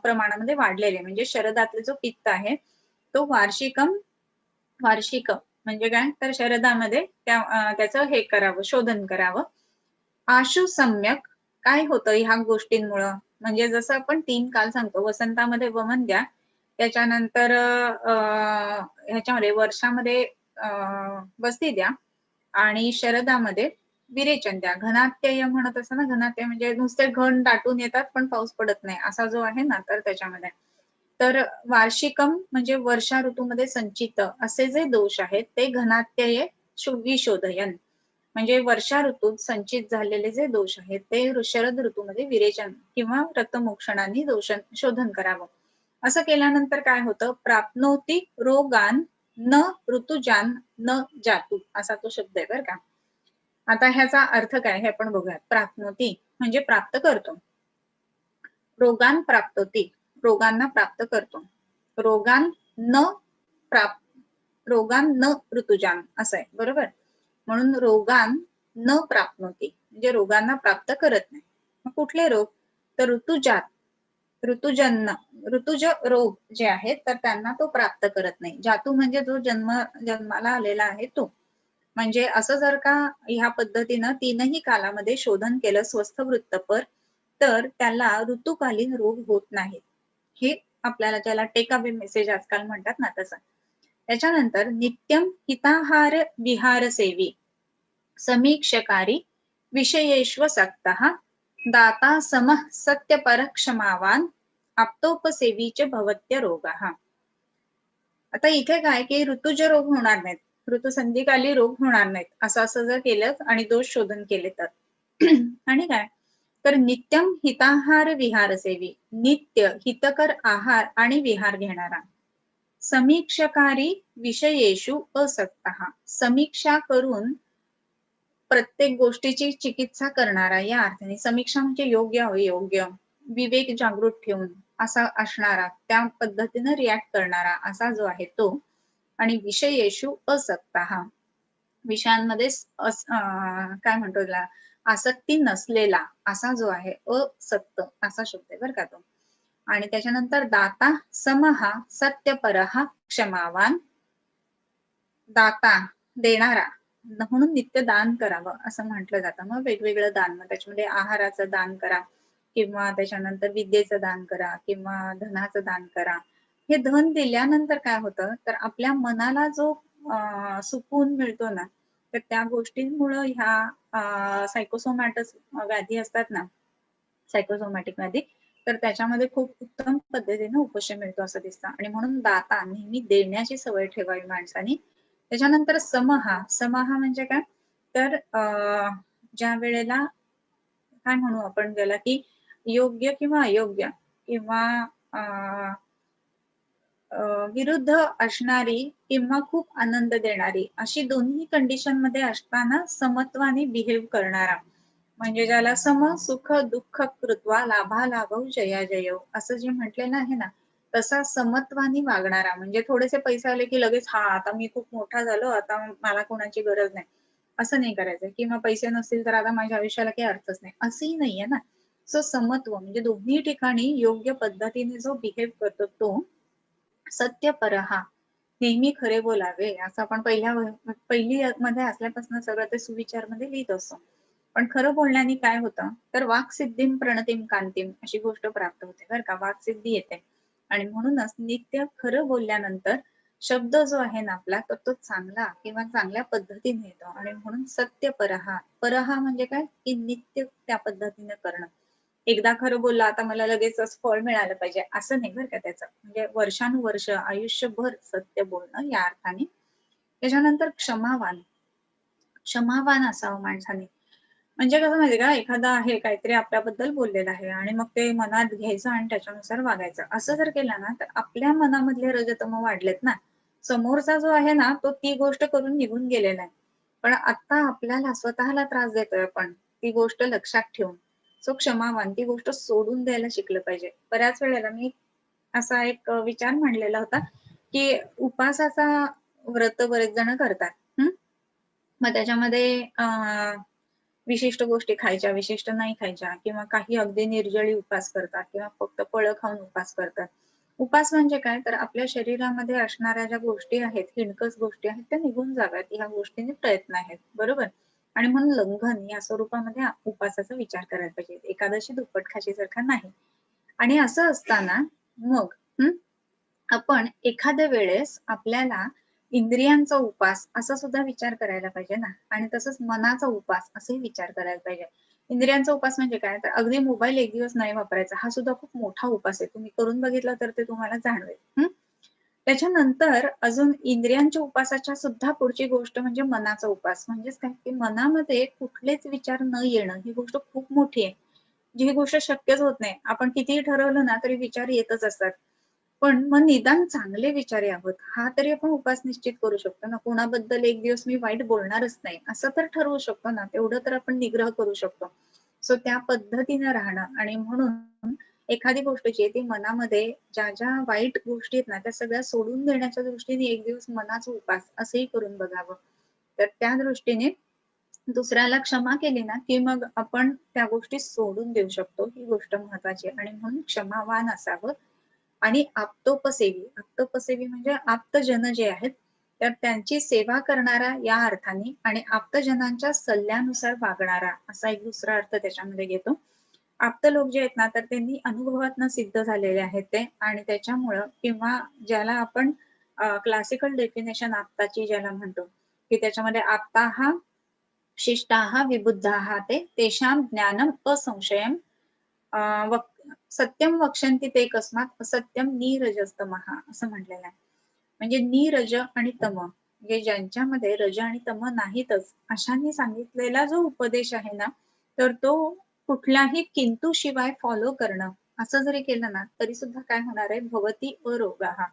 प्रमाणामध्ये वाढलेले म्हणजे शरदातले जो पित्त आहे तो वार्षिकम, वार्षिक म्हणजे काय, तर शरदामध्ये त्याचं हे करावं, शोधन करावं. आशु सम्यक काय होतं ह्या गोष्टींमुळं, म्हणजे जसं आपण 3 काल सांगतो, वसंतामध्ये वमन द्या, त्याच्यानंतर ह्याच्यामध्ये वर्षामध्ये वस्ती द्या, आणि शरदामध्ये विरेचन द्या. घनात्यय म्हणत असताना, घनात्यय म्हणजे नुसते घन दाटून येतात पण पाऊस पडत नाही असा जो आहे ना, तर त्याच्यामध्ये. तर वार्षिकम म्हणजे वर्षा ऋतूमध्ये संचित असे जे दोष आहेत ते घनात्यये विशोधयन, म्हणजे वर्षा ऋतूत संचित झालेले जे दोष आहेत ते शरद ऋतूमध्ये विरेचन किंवा रक्तमोक्षणाने शोधन करावं. असं केल्यानंतर काय होतं, प्राप्नोती रोगान न ऋतुजान न जातू असा तो शब्द आहे बरं का. आता ह्याचा अर्थ काय हे आपण बघूयात. प्राप्नोती म्हणजे प्राप्त करतो, रोगान प्राप्तोती रोगांना प्राप्त करतो, रोगान न रोगान न ऋतुजान असं आहे, बरोबर. म्हणून रोगान न प्राप्नोती म्हणजे रोगांना प्राप्त करत नाही. मग कुठले रोग, तर ऋतुजात, ऋतुजन्य, ऋतुज रोग जे आहेत तर त्यांना तो प्राप्त करत नाही. जातू म्हणजे जो जन्माला आलेला आहे तो. म्हणजे असं जर का ह्या पद्धतीनं 3ही कालामध्ये शोधन केलं स्वस्थ वृत्तपर, तर त्याला ऋतुकालीन रोग होत नाहीत. हे आपल्याला ज्याला टेक अवे मेसेज आजकाल म्हणतात ना तसं. त्याच्यानंतर नित्यम हिताहार विहार सेवी समीक्षकारी विषयेष्वसक्तः दाता समः सत्यपर क्षमावान आप्तोपसेवीच भवत्य रोगः. आता इथे काय की ऋतुज रोग होणार नाहीत, ऋतुसंधिकाली रोग होणार नाहीत असं जर केलं आणि दोष शोधन केले तर. आणि काय, तर नित्यम हिताहार विहार सेवी, नित्य हितकर आहार आणि विहार घेणारा, समीक्षकारी विषयेषु असक्तः, समीक्षा करून प्रत्येक गोष्टीची चिकित्सा करणारा या अर्थाने. समीक्षा म्हणजे योग्य अयोग्य, विवेक जागृत ठेवून असा असणारा, त्या पद्धतीने रिॲक्ट करणारा असा जो आहे तो. आणि विषयेषु असक्तः, विषयांमध्ये काय म्हणतो त्याला, आसक्ती नसलेला असा जो आहे, असक्त असा शब्द आहे बरं का तो. आणि त्याच्यानंतर दाता समहा सत्यपरहा क्षमावान, दाता देणारा म्हणून नित्य दान करावं असं म्हटलं जातं. मग वेगवेगळं दान, मग त्याच्यामध्ये आहाराचं दान करा, किंवा त्याच्यानंतर विद्येचं दान करा, किंवा धनाचं दान करा. हे धन दिल्यानंतर काय होतं, तर आपल्या मनाला जो सुकून मिळतो ना, तर त्या गोष्टींमुळं ह्या सायकोसोमॅटिक व्याधी असतात ना, सायकोसोमॅटिक व्याधी, तर त्याच्यामध्ये खूप उत्तम पद्धतीने उपशम मिळतो असं दिसतं. आणि म्हणून दाता नेहमी देण्याची सवय ठेवावी माणसाने. त्याच्यानंतर समहा म्हणजे काय, तर ज्या वेळेला काय म्हणू आपण त्याला, की योग्य किंवा अयोग्य किंवा विरुद्ध असणारी किंवा खूप आनंद देणारी अशी दोन्ही कंडिशन मध्ये असताना समत्वाने बिहेव करणारा, म्हणजे ज्याला सम सुख दुःख कृत्वा लाभा लाभव जया जय असं जे म्हटलेलं आहे ना, तसा समत्वाने वागणारा. म्हणजे थोडेसे पैसे आले की लगेच हा आता मी खूप मोठा झालो, आता मला कोणाची गरज नाही, असं नाही करायचं. किंवा पैसे नसतील तर आता माझ्या आयुष्याला काही अर्थच नाही, असंही नाहीये ना. सो समत्व म्हणजे दोन्ही ठिकाणी योग्य पद्धतीने जो बिहेव करतो तो सत्यपरहा, नेहमी खरे बोलावे, असं आपण पहिली मध्ये असल्यापासून सगळं ते सुविचार मध्ये लिहित असतो. पण खरं बोलण्याने काय होतं, तर वाक्सिद्धीम प्रणतीम कांतीम अशी गोष्ट प्राप्त होते बरं का, वाक्सिद्धी येते. आणि म्हणूनच नित्य खरं बोलल्यानंतर शब्द जो आहे ना आपला, तर तो चांगला किंवा चांगल्या पद्धतीने येतो. आणि म्हणून सत्यपरहा, परहा म्हणजे काय, की नित्य त्या पद्धतीने करणं. एकदा खरं बोललं आता मला लगेचच फळ मिळालं पाहिजे असं नाही बरं का, त्याचं म्हणजे वर्षानुवर्ष आयुष्यभर सत्य बोलणं या अर्थाने. त्याच्यानंतर क्षमावान असावं माणसाने. म्हणजे कसं माहितीये का, एखादा आहे काहीतरी आपल्याबद्दल बोललेलं आहे आणि मग ते मनात घ्यायचं आणि त्याच्यानुसार वागायचं, असं जर केलं ना तर आपल्या मनामधले रजतम वाढलेत ना. समोरचा जो आहे ना तो ती गोष्ट करून निघून गेलेला आहे, पण आता आपल्याला स्वतःला त्रास देतोय आपण ती गोष्ट लक्षात ठेवून. सो क्षमावान, ती गोष्ट सोडून द्यायला शिकलं पाहिजे. बऱ्याच वेळेला मी असा एक विचार मांडलेला होता, की उपासाचा व्रत बरेच जण करतात. मग त्याच्यामध्ये विशिष्ट गोष्टी खायच्या, विशिष्ट नाही खायच्या, किंवा काही अगदी निर्जळी उपास करतात किंवा फक्त फळं खाऊन उपास करतात. उपास म्हणजे काय, तर आपल्या शरीरामध्ये असणाऱ्या ज्या गोष्टी आहेत, हिणकस गोष्टी आहेत, त्या निघून जाव्यात, ह्या गोष्टींचे प्रयत्न आहेत, बरोबर. आणि म्हणून लंघन या स्वरूपामध्ये उपासाचा विचार करायला पाहिजे. एकादशी दुप्पट खाशीसारखा नाही. आणि असं असताना मग आपण एखाद्या वेळेस आपल्याला इंद्रियांचा उपास असा सुद्धा विचार करायला पाहिजे ना, आणि तसंच मनाचा उपास असाही विचार करायला पाहिजे. इंद्रियांचा उपास म्हणजे काय, तर अगदी मोबाईल एक दिवस नाही वापरायचा, हा सुद्धा खूप मोठा उपास आहे. तुम्ही करून बघितला तर ते तुम्हाला जाणवेल. त्याच्यानंतर अजून इंद्रियांच्या उपासाच्या सुद्धा पुढची गोष्ट म्हणजे मनाचा उपास. म्हणजेच काय, की मनामध्ये कुठलेच विचार न येणं ही गोष्ट खूप मोठी आहे. जी ही गोष्ट शक्यच होत नाही. आपण कितीही ठरवलं ना तरी विचार येतच असतात. पण मग निदान चांगले विचार यावेत हा तरी आपण उपास निश्चित करू शकतो ना. कोणाबद्दल एक दिवस मी वाईट बोलणारच नाही असं तर ठरवू शकतो ना. तेवढं तर आपण निग्रह करू शकतो. सो त्या पद्धतीने राहणं. आणि म्हणून एखादी गोष्ट जी आहे ती मनामध्ये ज्या ज्या वाईट गोष्टी आहेत ना त्या सगळ्या सोडून देण्याच्या दृष्टीने एक दिवस मनाचा उपास असंही करून बघावं. तर त्या दृष्टीने दुसऱ्याला क्षमा केली ना की मग आपण त्या गोष्टी सोडून देऊ शकतो, ही गोष्ट महत्वाची आहे. आणि म्हणून क्षमावान असावं. आणि आप्तोपसेवी म्हणजे आप्तजन जे आहेत तर त्यांची सेवा करणारा या अर्थाने, आणि आप्तजनांच्या सल्ल्यानुसार वागणारा असा एक दुसरा अर्थ त्याच्यामध्ये घेतो. आप्त लोक जे आहेत ना तर त्यांनी अनुभवातनं सिद्ध झालेले आहेत ते, आणि त्याच्यामुळं किंवा ज्याला आपण क्लासिकल डेफिनेशन आप्ताची ज्याला म्हणतो, की त्याच्यामध्ये आप्ता हा शिष्टाः विबुद्धाः ते तेषां ज्ञानम असंशयम सत्यम वक्षन्ति ते कस्मात असत्यम नीरजस्तमः असं म्हटलेलं आहे. म्हणजे नीरज आणि तम म्हणजे ज्यांच्यामध्ये रज आणि तम नाहीतच अशांनी सांगितलेला जो उपदेश आहे ना तर तो कुठल्याही किंतु शिवाय फॉलो करणं असं जरी केलं ना तरी सुद्धा काय होणार आहे, भवती अरोगाः,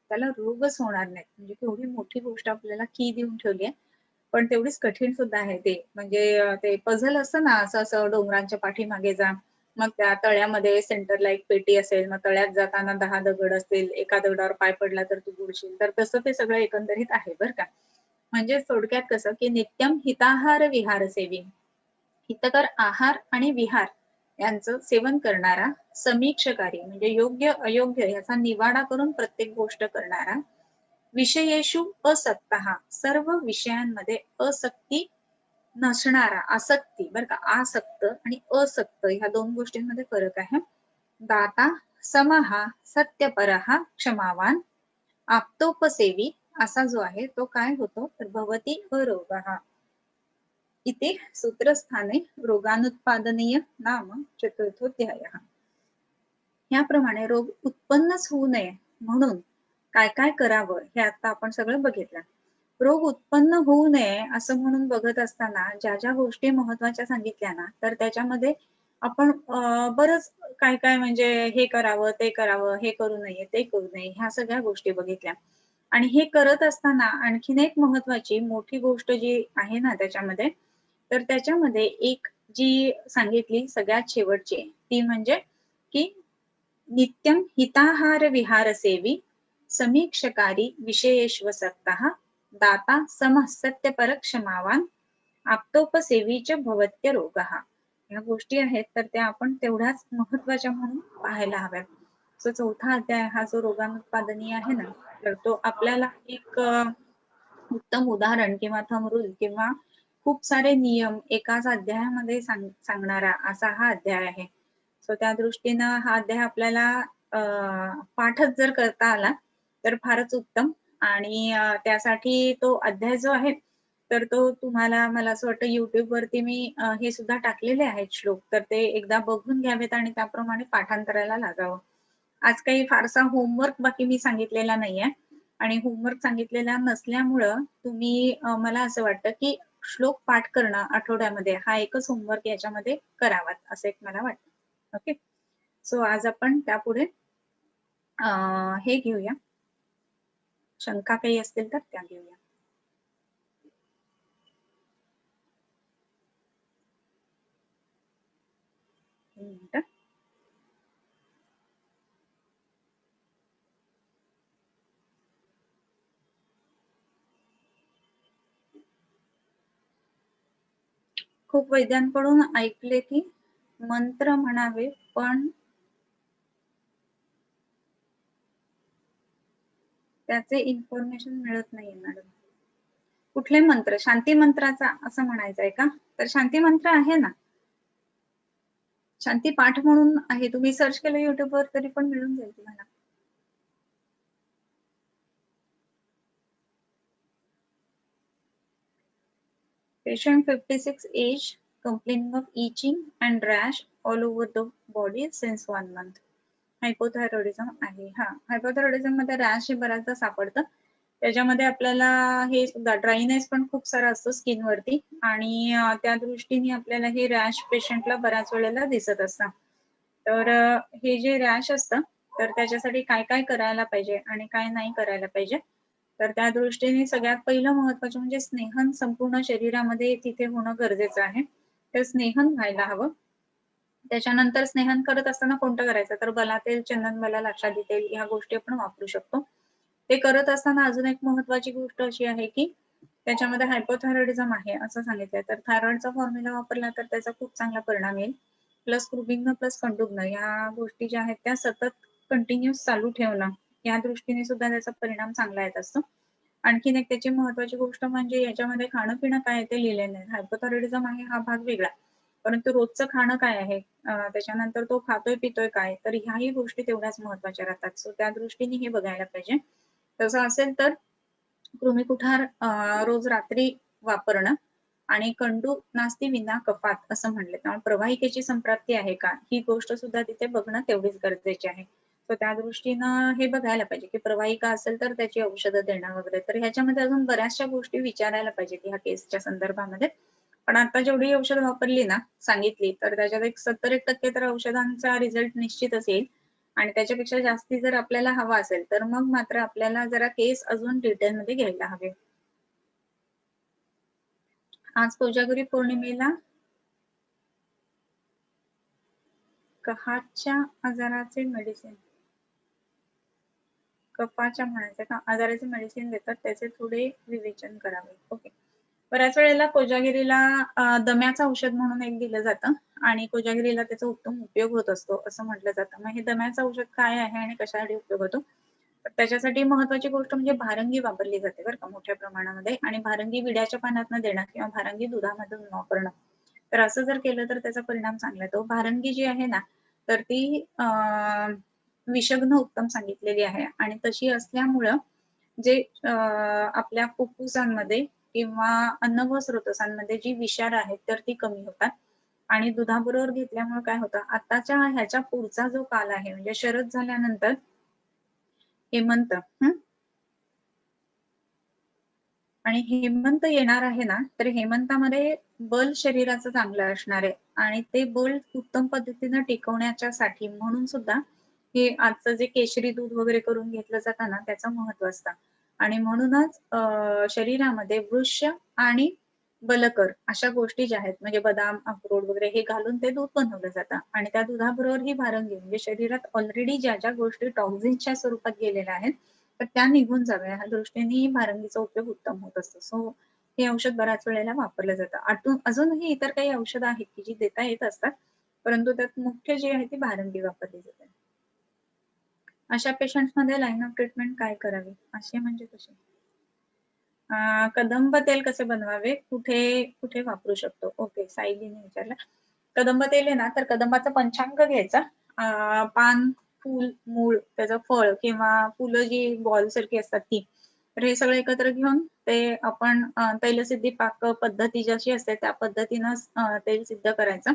त्याला रोगच होणार नाही. म्हणजे केवढी मोठी गोष्ट आपल्याला की देऊन ठेवली आहे, पण तेवढीच कठीण सुद्धा आहे ते. म्हणजे ते पझल असतं ना, असं असं डोंगरांच्या पाठीमागे जा, मग त्या तळ्यामध्ये सेंटरला एक पेटी असेल, मग तळ्यात जाताना 10 दगड असतील, एका दगडावर पाय पडला तर तू बुडशील. तर तसं ते सगळं एकंदरीत आहे बरं का. म्हणजे थोडक्यात कसं, की नित्यम हिताहार विहार सेवी, हितकर आहार आणि विहार यांचं सेवन करणारा, समीक्षकारी म्हणजे योग्य अयोग्य याचा निवाडा करून प्रत्येक गोष्ट करणारा, विषयेषु असक्तः, सर्व विषयांमध्ये असक्ती नसणारा, आसक्ती बरं का, आसक्त आणि असक्त ह्या दोन गोष्टींमध्ये फरक आहे. दाता समहा सत्यपरहा क्षमावान आप्तोपसेवी असा जो आहे तो काय होतो, तर भवती अरोगः इति सूत्रस्थाने रोगानुत्पादनीय नाम चतुर्थोऽध्यायः. ह्याप्रमाणे रोग उत्पन्नच होऊ नये म्हणून काय काय करावं हे आता आपण सगळं बघितलं. रोग उत्पन्न होऊ नये असं म्हणून बघत असताना ज्या ज्या गोष्टी महत्वाच्या सांगितल्या ना, तर त्याच्यामध्ये आपण बरंच काय काय म्हणजे हे करावं, ते करावं, हे करू नये, ते करू नये, ह्या सगळ्या गोष्टी बघितल्या. आणि हे करत असताना आणखीन एक महत्वाची मोठी गोष्ट जी आहे ना त्याच्यामध्ये, तर त्याच्यामध्ये एक जी सांगितली सगळ्यात शेवटची ती म्हणजे की नित्यं हिताहार विहार सेवी समीक्षकारी विषयेष्वसक्तः दाता समः सत्यपर क्षमावान आप्तोपसेवी च भवत्य रोगः. ह्या गोष्टी आहेत तर त्या आपण तेवढ्याच महत्वाच्या म्हणून पाहायला हव्यात. जो चौथा अध्याय हा जो रोगानुत्पादनी आहे ना, तर तो आपल्याला एक उत्तम उदाहरण किंवा थंब रूल किंवा खूप सारे नियम एकाच अध्यायामध्ये सांगणारा असा हा अध्याय आहे. सो त्या दृष्टीनं हा अध्याय आपल्याला पाठच जर करता आला तर फारच उत्तम. आणि त्यासाठी तो अध्याय जो आहे तर तो तुम्हाला मला असं वाटतं YouTube वरती मी हे सुद्धा टाकलेले आहेत श्लोक, तर ते एकदा बघून घ्यावेत आणि त्याप्रमाणे पाठांतराला लागावं. आज काही फारसा होमवर्क बाकी मी सांगितलेला नाहीये आणि होमवर्क सांगितलेला नसल्यामुळं तुम्ही मला असं वाटतं की श्लोक पाठ करणं आठवड्यामध्ये हा एकच होमवर्क याच्यामध्ये करावा असं एक मला वाटतं. ओके. सो आज आपण त्यापुढे हे घेऊया, शंका काही असतील तर त्या घेऊया. खूप वैद्यांकडून ऐकले की मंत्र म्हणावे पण त्याचे इन्फॉर्मेशन मिळत नाही मॅडम. कुठले मंत्र? शांती मंत्राचा असं म्हणायचंय का? तर शांती मंत्र आहे ना, शांती पाठ म्हणून आहे, तुम्ही सर्च केलं YouTube वर तरी पण मिळून जाईल तुम्हाला. Patient 56 age complaining of itching and rash all over the body since 1 month. Hypothyroidism आहे. हा, हायपोथायरॉइडिझम मध्ये रॅश हे बऱ्याचदा सापडतं. त्याच्यामध्ये आपल्याला हे सुद्धा ड्रायनेस पण खूप सारा असतो स्किन वरती आणि त्या दृष्टीने आपल्याला हे रॅश पेशंटला बऱ्याच वेळेला दिसत असतं. तर हे जे रॅश असतं तर त्याच्यासाठी काय काय करायला पाहिजे आणि काय नाही करायला पाहिजे, तर त्या दृष्टीने सगळ्यात पहिलं महत्वाचं म्हणजे स्नेहन संपूर्ण शरीरामध्ये तिथे होणं गरजेचं आहे. तर स्नेहन व्हायला हवं. त्याच्यानंतर स्नेहन करत असताना कोणतं करायचं, तर बलातेल, चंदन बला, लाक्षादी तेल ह्या गोष्टी आपण वापरू शकतो. ते करत असताना अजून एक महत्वाची गोष्ट अशी आहे की त्याच्यामध्ये हायपोथायरॉइडिझम आहे असं सांगितलंय, तर थायरॉइडचा फॉर्म्युला वापरला तर त्याचा खूप चांगला परिणाम येईल. प्लस कृबिंग प्लस कंटुग्न या गोष्टी ज्या आहेत त्या सतत कंटिन्युअस चालू ठेवणं या दृष्टीने सुद्धा त्याचा परिणाम चांगला येत असतो. आणखीन एक त्याची महत्वाची गोष्ट म्हणजे याच्यामध्ये खाणं पिणं काय आहे ते लिहिलेलं नाही. हायपोथायरॉइडिझम आहे हा भाग वेगळा, परंतु रोजचं खाणं काय आहे, त्याच्यानंतर तो खातोय पितोय काय, तर ह्याही गोष्टी तेवढ्याच महत्वाच्या राहतात. सो त्या दृष्टीने हे बघायला पाहिजे. तसं असेल तर कृमिकुठार रोज रात्री वापरणं आणि कंडू नास्ती विना कफात असं म्हणले, त्यामुळे प्रवाहिकेची संप्राप्ती आहे का ही गोष्ट सुद्धा तिथे बघणं तेवढीच गरजेची आहे. तर त्या दृष्टीनं हे बघायला पाहिजे की प्रवाहिका असेल तर त्याची औषधं देणं वगैरे, तर ह्याच्यामध्ये अजून बऱ्याचशा गोष्टी विचारायला पाहिजेत ह्या केसच्या संदर्भामध्ये. पण आता जेवढी औषध वापरली ना सांगितली तर त्याच्यात एक 70% तर औषधांचा रिझल्ट निश्चितच येईल आणि त्याच्यापेक्षा जास्ती जर आपल्याला हवा असेल तर मग मात्र आपल्याला जरा केस अजून डिटेलमध्ये घ्यायला हवे. आज कोजागरी पौर्णिमेला कहाच्या आजाराचे मेडिसिन, कफाच्या म्हणायचं का आजाराचे मेडिसिन देतात त्याचे थोडे विवेचन करावे. ओके. बऱ्याच वेळेला कोजागिरीला दम्याचं औषध म्हणून एक दिलं जातं आणि कोजागिरीला त्याचा उत्तम उपयोग होत असतो असं म्हटलं जातं. मग हे दम्याचं औषध काय आहे आणि कशासाठी उपयोग होतो, तर त्याच्यासाठी महत्वाची गोष्ट म्हणजे भारंगी वापरली जाते बरं का मोठ्या प्रमाणामध्ये, आणि भारंगी विड्याच्या पानातनं देणं किंवा भारंगी दुधामधून वापरणं, तर असं जर केलं तर त्याचा परिणाम चांगला येतो. भारंगी जी आहे ना तर ती विषग्न उत्तम सांगितलेली आहे आणि तशी असल्यामुळं जे आपल्या फुफ्फुसांमध्ये किंवा अन्न व स्रोतसांमध्ये जी विषार आहेत तर ती कमी होतात. आणि दुधाबरोबर घेतल्यामुळे काय होतं, आताच्या ह्याच्या पुढचा जो काल आहे म्हणजे शरद झाल्यानंतर हेमंत, आणि हेमंत येणार आहे ना, तर हेमंतामध्ये बल शरीराचं चांगलं असणार आहे आणि ते बल उत्तम पद्धतीने टिकवण्यासाठी म्हणून सुद्धा हे आजचं जे केशरी दूध वगैरे करून घेतलं जातं ना, त्याचं महत्व असतं. आणि म्हणूनच शरीरामध्ये वृष्य आणि बलकर अशा गोष्टी ज्या आहेत म्हणजे बदाम, अक्रोड वगैरे हे घालून ते दूध बनवलं जातं आणि त्या दुधाबरोबर ही भारंगी म्हणजे शरीरात ऑलरेडी ज्या ज्या गोष्टी टॉक्झिनच्या स्वरूपात गेलेल्या आहेत तर त्या निघून जाव्या ह्या दृष्टीने भारंगीचा उपयोग उत्तम होत असतो. सो हे औषध बऱ्याच वेळेला वापरलं जातं. अजूनही इतर काही औषधं आहेत की जी देता येत असतात, परंतु त्यात मुख्य जी आहे ती भारंगी वापरली जाते. अशा पेशंट्समध्ये लाईन ऑफ ट्रीटमेंट काय करावी? असे म्हणजे कसे? कदंब तेल कसे बनवावे? कुठे कुठे वापरू शकतो? ओके, सायलीने विचारलं. कदंब तेल आहे ना, तर कदंबाचं पंचांग घ्यायचा. पान, फूल, मूळ, त्याचं फळ किंवा फुलं जी बॉल सारखी असतात ती. तर हे सगळं एकत्र घेऊन ते आपण तैलसिद्धी पाक पद्धती जशी असते त्या पद्धतीनं तेल सिद्ध करायचं.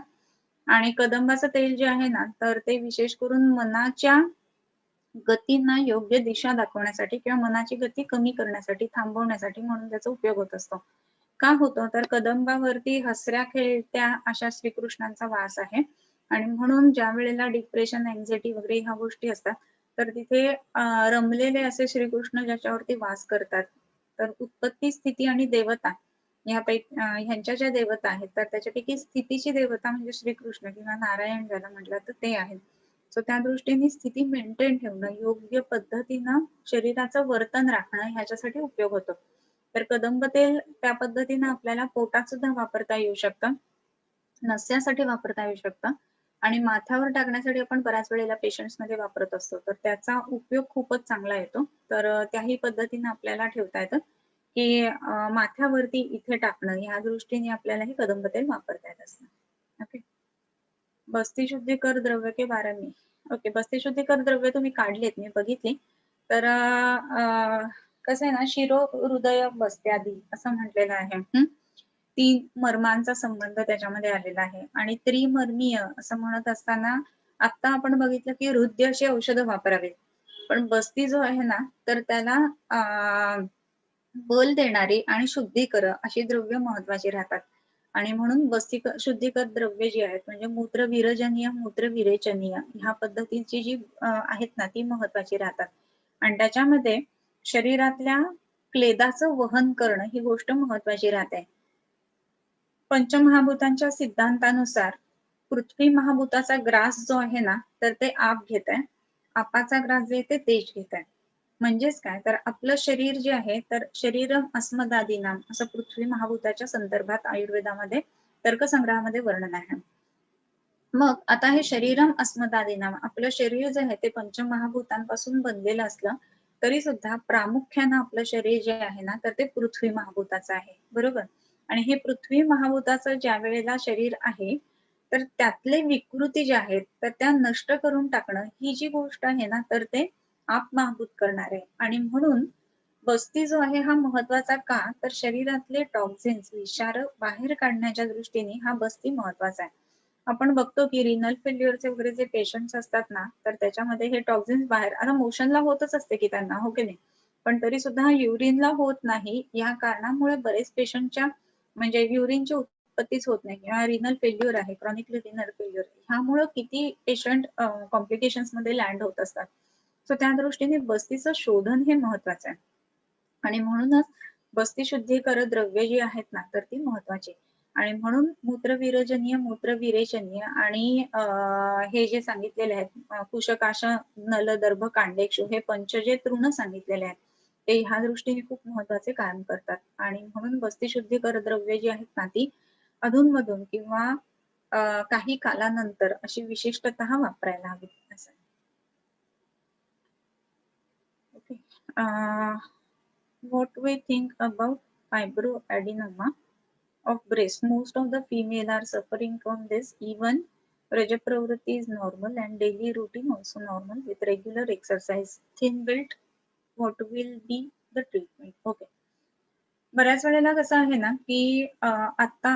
आणि कदंबाचं तेल जे आहे ना, तर ते विशेष करून मनाच्या गतींना योग्य दिशा दाखवण्यासाठी किंवा मनाची गती कमी करण्यासाठी, थांबवण्यासाठी म्हणून त्याचा उपयोग होत असतो. का होतो? तर कदंबावरती हसऱ्या खेळत्या अशा श्रीकृष्णांचा वास आहे आणि म्हणून ज्या वेळेला डिप्रेशन, अँक्झायटी वगैरे ह्या गोष्टी असतात, तर तिथे रमलेले असे श्रीकृष्ण ज्याच्यावरती वास करतात. तर उत्पत्ती, स्थिती आणि देवता ह्यांच्या ज्या देवता आहेत, तर त्याच्यापैकी स्थितीची देवता म्हणजे श्रीकृष्ण किंवा नारायण ज्याला म्हटलं तर ते आहेत. सो त्या दृष्टीने स्थिती मेंटेन ठेवणं, योग्य पद्धतीनं शरीराचं वर्तन राखणं ह्याच्यासाठी उपयोग होतो. तर कदंब तेल त्या पद्धतीनं आपल्याला पोटात सुद्धा वापरता येऊ शकतं, नस्यासाठी वापरता येऊ शकतं आणि माथ्यावर टाकण्यासाठी आपण बऱ्याच वेळेला पेशंट्समध्ये वापरत असतो. तर त्याचा उपयोग खूपच चांगला येतो. तर त्याही पद्धतीनं आपल्याला ठेवता येतं, की माथ्यावरती इथे टाकणं ह्या दृष्टीने आपल्याला हे कदंब तेल वापरता येत असतं. ओके. बस्ती शुद्धीकर द्रव्य के बारे में. ओके, बस्ती शुद्धीकर द्रव्य तुम्ही काढलेत, मी बघितली. तर कसं आहे ना, शिरो हृदय बस्त्यादी असं म्हटलेलं आहे. 3 मर्मांचा संबंध त्याच्यामध्ये आलेला आहे आणि त्रिमर्मीय असं म्हणत असताना आता आपण बघितलं की हृदय अशी औषधं वापरावीत. पण बस्ती जो आहे ना, तर त्याला बल देणारी आणि शुद्धीकर अशी द्रव्य महत्वाची राहतात. आणि म्हणून शुद्धीकर द्रव्य जी आहेत म्हणजे मूत्रविरजनीय, मूत्रविरेचनीय ह्या पद्धतीची जी आहेत ना ती महत्वाची राहतात. आणि त्याच्यामध्ये शरीरातल्या क्लेदाचं वहन करणं ही गोष्ट महत्वाची राहते. पंचमहाभूतांच्या सिद्धांतानुसार पृथ्वी महाभूताचा ग्रास जो आहे ना, तर ते आप घेत आहे. आपाचा ग्रास जे ते तेज घेत आहे. म्हणजेच काय? तर आपलं शरीर जे आहे, तर शरीरम अस्मदादीनाम असं पृथ्वी महाभूताच्या संदर्भात आयुर्वेदामध्ये तर्कसंग्रहामध्ये वर्णन आहे. मग आता हे शरीरम अस्मदादीनाम आपलं शरीर जे आहे ते पंचमहाभूतांपासून बनलेलं असलं तरी सुद्धा प्रामुख्यानं आपलं शरीर जे आहे ना, तर ते पृथ्वी महाभूताचं आहे. बरोबर? आणि हे पृथ्वी महाभूताचं ज्या वेळेला शरीर आहे, तर त्यातले विकृती ज्या आहेत, तर त्या नष्ट करून टाकणं ही जी गोष्ट आहे ना, तर ते आपमहाभूत करणार आहे. आणि म्हणून बस्ती जो आहे हा महत्वाचा का? तर शरीरातले टॉक्झिन्स, विषार बाहेर काढण्याच्या दृष्टीने हा बस्ती महत्वाचा आहे. आपण बघतो की रिनल फेल्युअरचे वगैरे जे पेशंट्स असतात ना, तर त्याच्यामध्ये हे टॉक्झिन्स बाहेर आता मोशनला होतच असते की त्यांना, हो की नाही? पण तरी सुद्धा युरिनला होत नाही. या कारणामुळे बरेच पेशंटच्या म्हणजे युरिनची उत्पत्तीच होत नाही किंवा रिनल फेल्युअर आहे, क्रॉनिक रिनल फेल्युअर. ह्यामुळं किती पेशंट कॉम्प्लिकेशन्स मध्ये लँड होत असतात. सो त्या दृष्टीने बस्तीचं शोधन हे महत्वाचं आहे. आणि म्हणूनच बस्ती शुद्धीकर द्रव्य जी आहेत ना, तर ती महत्वाची. आणि म्हणून मूत्रविरजनीय, मूत्रविरेचनीय आणि हे जे सांगितलेले आहेत कुशकाश, नल, दर्भ, कांडेक्षु हे पंच जे तृण सांगितलेले आहेत ते ह्या दृष्टीने खूप महत्वाचे काम करतात. आणि म्हणून बस्ती शुद्धीकर द्रव्य जी आहेत ना ती अधूनमधून किंवा काही कालानंतर अशी विशिष्टतः वापरायला हवी असं. Okay. What we think about fibroadenoma of breast? Most of the female are suffering from this. Even Raja Pravriti is normal and daily routine also normal with regular exercise. Thin built, what will be the treatment? Okay. बऱ्याच वेळेला कसं आहे ना, की आता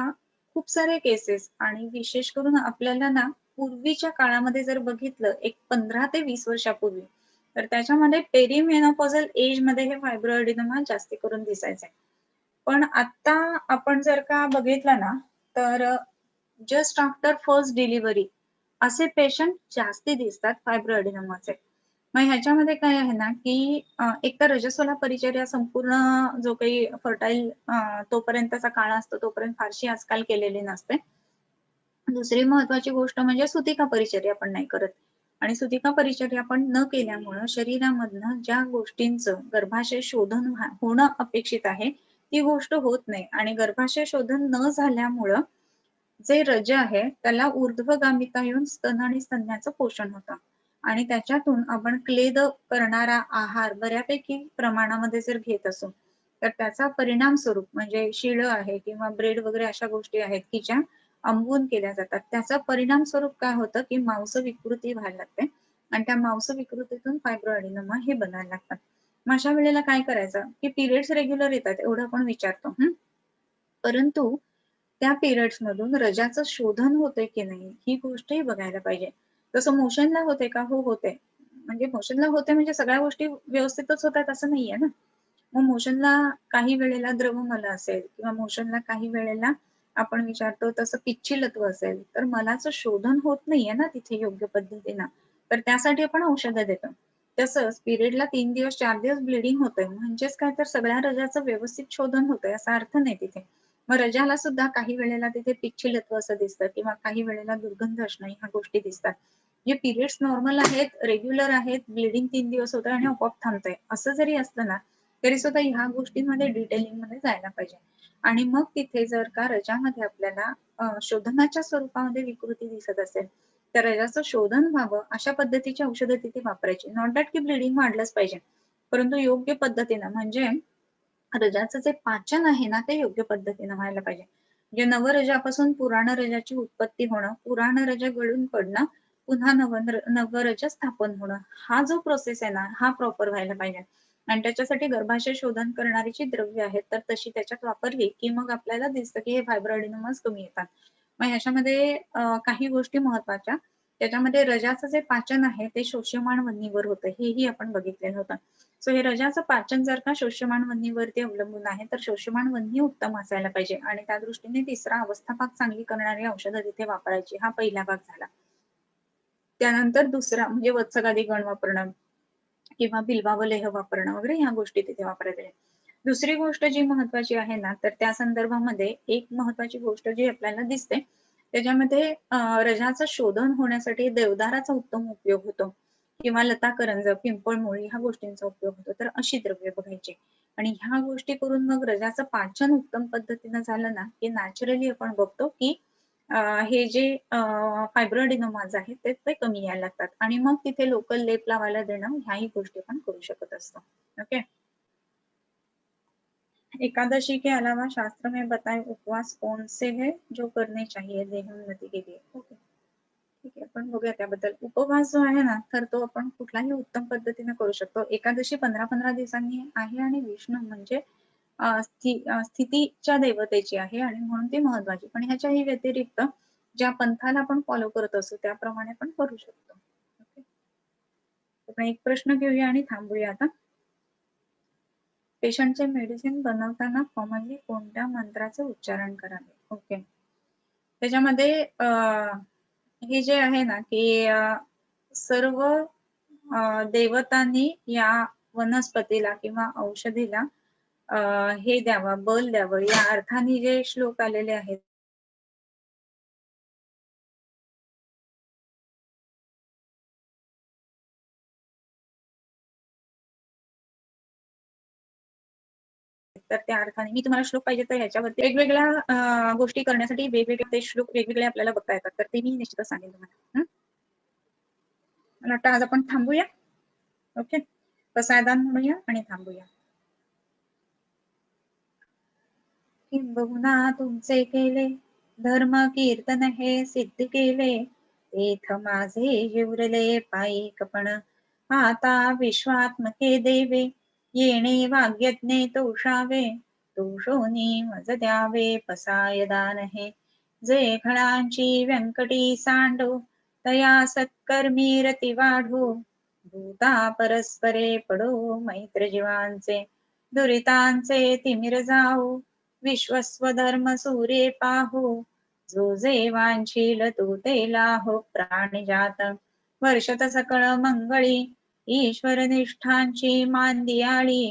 खूप सारे cases आणि विशेष करून आपल्याला ना पूर्वीच्या काळामध्ये जर बघितलं एक 15 ते 20 वर्षापूर्वी, तर त्याच्यामध्ये पेरिमेनोपॉझल एज मध्ये हे फायब्रोएडिनोमा जास्ती करून दिसायचे. पण आता आपण जर का बघितलं ना, तर जस्ट आफ्टर फर्स्ट डिलिव्हरी असे पेशंट जास्ती दिसतात फायब्रोएडिनोमाचे. मग ह्याच्यामध्ये काय आहे ना, की एक तर रजस्वला परिचर्या संपूर्ण जो काही फर्टाईल तोपर्यंतचा काळ असतो तोपर्यंत फारशी आजकाल केलेली नसते. दुसरी महत्वाची गोष्ट म्हणजे सुतिका परिचर्या आपण नाही करत. आणि सुतिका परिचर्या आपण न केल्यामुळं शरीरामधनं ज्या गोष्टींचं गर्भाशय शोधन होणं अपेक्षित आहे, ती गोष्ट होत नाही. आणि गर्भाशय शोधन न झाल्यामुळं जे रज आहे त्याला ऊर्ध्वगामिता येऊन स्तन आणि स्तन्याचं पोषण होतं. आणि त्याच्यातून आपण क्लेद करणारा आहार बऱ्यापैकी प्रमाणामध्ये जर घेत असू, तर त्याचा परिणाम स्वरूप म्हणजे शिळं आहे किंवा ब्रेड वगैरे अशा गोष्टी आहेत की ज्या आंबवून केल्या जातात. त्याचा परिणाम स्वरूप काय होतं की मांस विकृती व्हायला लागते आणि त्या मांस विकृतीतून फायब्रोएडिनोमा हे बनायला लागतात. मग अशा वेळेला काय करायचं की पिरियड्स रेग्युलर येतात एवढं आपण विचारतो, परंतु त्या पिरियड्स मधून रजाचं शोधन होतंय की नाही ही गोष्टही बघायला पाहिजे. तसं मोशनला होते का? हो होते. म्हणजे मोशनला होते म्हणजे सगळ्या गोष्टी व्यवस्थितच होतात असं नाहीये ना. मग मोशनला काही वेळेला द्रवमल असेल किंवा मोशनला काही वेळेला आपण विचारतो तसं पिच्छिलत्व असेल, तर मलाचं शोधन होत नाहीये ना तिथे योग्य पद्धतीनं. तर त्यासाठी आपण औषधं देतो. तसंच पिरियडला 3 दिवस 4 दिवस ब्लिडिंग होतंय म्हणजेच काय तर सगळ्या रजाचं व्यवस्थित शोधन होतंय असा अर्थ नाही तिथे. मग रजाला सुद्धा काही वेळेला तिथे पिच्छिलत्व असं दिसतं किंवा काही वेळेला दुर्गंध असणं ह्या गोष्टी दिसतात. जे पिरियड्स नॉर्मल आहेत, रेग्युलर आहेत, ब्लिडिंग 3 दिवस होतंय आणि आपोआप थांबतंय असं जरी असलं ना, तरी सुद्धा ह्या गोष्टींमध्ये डिटेलिंग मध्ये जायला पाहिजे. आणि मग तिथे जर का रजामध्ये आपल्याला शोधनाच्या स्वरूपामध्ये विकृती दिसत असेल, तर रजाचं शोधन व्हावं अशा पद्धतीची औषधं तिथे वापरायची. नॉट दॅट की ब्लिडिंग वाढलंच पाहिजे, परंतु योग्य पद्धतीनं म्हणजे रजाचं जे पाचन आहे ना ते योग्य पद्धतीनं व्हायला पाहिजे. म्हणजे नवरजापासून पुराण रजाची उत्पत्ती होणं, पुराण रज गळून पडणं, पुन्हा नवरज स्थापन होणं, हा जो प्रोसेस आहे ना हा प्रॉपर व्हायला पाहिजे. आणि त्याच्यासाठी गर्भाशय शोधन करणारी जी द्रव्य आहेत तर तशी त्याच्यात वापरली की मग आपल्याला दिसतं की हे फायब्रोएडिनोमास कमी येतात. मग ह्याच्यामध्ये काही गोष्टी महत्वाच्या, त्याच्यामध्ये रजाचं जे पाचन आहे ते शोष्यमाण वन्नीवर होतं हेही आपण बघितलेलं होतं. सो हे रजाचं पाचन जर का शोष्यमाण वन्नीवरती अवलंबून आहे तर शोष्यमाण वन्नी उत्तम असायला पाहिजे. आणि त्या दृष्टीने तिसरा अवस्थापाक चांगली करणारी औषधं तिथे वापरायची. हा पहिला भाग झाला. त्यानंतर दुसरा म्हणजे वत्सगादी गण वापरणं किंवा बिल्वावलेह वापरणं वगैरे ह्या गोष्टी तिथे वापरायच्या. दुसरी गोष्ट जी महत्वाची आहे ना, तर त्या संदर्भामध्ये एक महत्वाची गोष्ट जी आपल्याला दिसते, त्याच्यामध्ये रजाचं शोधन होण्यासाठी देवदाराचा उत्तम उपयोग होतो किंवा लता करंज, पिंपळमुळी ह्या गोष्टींचा उपयोग होतो. तर अशी द्रव्ये बघायची. आणि ह्या गोष्टी करून मग रजाचं पाचन उत्तम पद्धतीनं झालं ना, की नॅचरली आपण बघतो की हे जे फायब्रोएडिनोमाज आहेत ते कमी यायला लागतात आणि मग तिथे लोकल लेप लावायला देणं ह्याही गोष्टी आपण करू शकत असतो. ओके. एकादशी के अलावा शास्त्र में बताए उपवास कौन से है जो करने चाहिए देह उन्नति के लिए. ओके, ठीक आहे. आपण बघूया त्याबद्दल. उपवास जो आहे ना तर तो आपण कुठलाही उत्तम पद्धतीने करू शकतो. एकादशी 15-15 दिवसांनी आहे आणि विष्णू म्हणजे स्थितीच्या देवतेची आहे आणि म्हणून ती महत्वाची. पण ह्याच्याही व्यतिरिक्त ज्या पंथाला आपण फॉलो करत असू त्याप्रमाणे आपण करू शकतो. ओके. आपण एक प्रश्न घेऊया आणि थांबूया आता. पेशंटचे मेडिसिन बनवताना कॉमनली कोणत्या मंत्राचे उच्चारण करावे? ओके. त्याच्यामध्ये हे जे आहे ना की सर्व देवतांनी या वनस्पतीला किंवा औषधीला हे द्यावं, बल द्यावं या अर्थाने जे श्लोक आलेले आहेत तर त्या अर्थाने मी तुम्हाला श्लोक पाहिजे तर ह्याच्यावरती वेगवेगळ्या गोष्टी करण्यासाठी वेगवेगळे ते श्लोक वेगवेगळे आपल्याला बघता येतात. तर ते मी निश्चितच सांगेन तुम्हाला. मला वाटतं आज आपण थांबूया. ओके. पसायदान म्हणूया आणि थांबूया. किंबहुना तुमचे केले धर्म कीर्तन हे सिद्ध केले, तेथ माझे जिवरले पायीकपण आता विश्वात्मके देवे, येणे वाग्यज्ञे तोषावे तोषोनी मज द्यावे पसायदान हे. जे खळांची व्यंकटी सांडो तया सत्कर्मी रती वाढो भूता परस्परे पडो मैत्र जीवांचे दुरितांचे तिमिर जाओ विश्वस्वधर्म सूर्ये पाहो जो जे वांछील तो ते लाहो प्राणिजात वर्षत सकळ मंगळी ईश्वर निष्ठांची मांदियाळी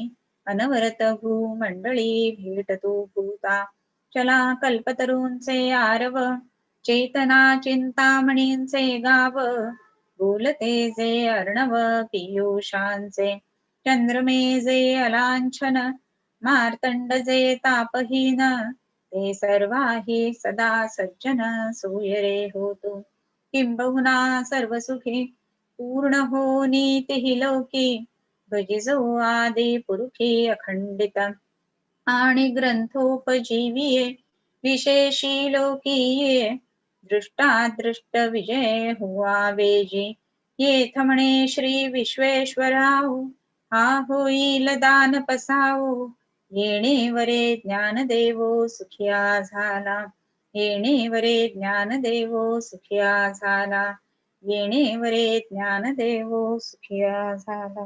अनवरत भूमंडळी भेटतो भूता चला कल्पतरूंचे आरव चेतना चिंतामणींचे गाव बोलते जे अर्णव पियुषांचे चंद्रमे जे अलांछन मार्तंड जे तापहीन ते सर्वाही सदा सज्जन सूयरे होतो किंबहुना सर्व सुखी पूर्ण हो नीतिहि लौकी भजिजो आदि पुरुषी अखंडित आणि ग्रंथोपजीविये विशेषी लोकीये दृष्टादृष्ट विजय हुआ वेजी येथ म्हणे श्री विश्वेश्वराऊ हा होईल दान पसाऊ येणे वरे ज्ञान देवो सुखिया झाला येणे वरे ज्ञान देवो सुखिया झाला येणे वरे ज्ञान देवो सुखिया झाला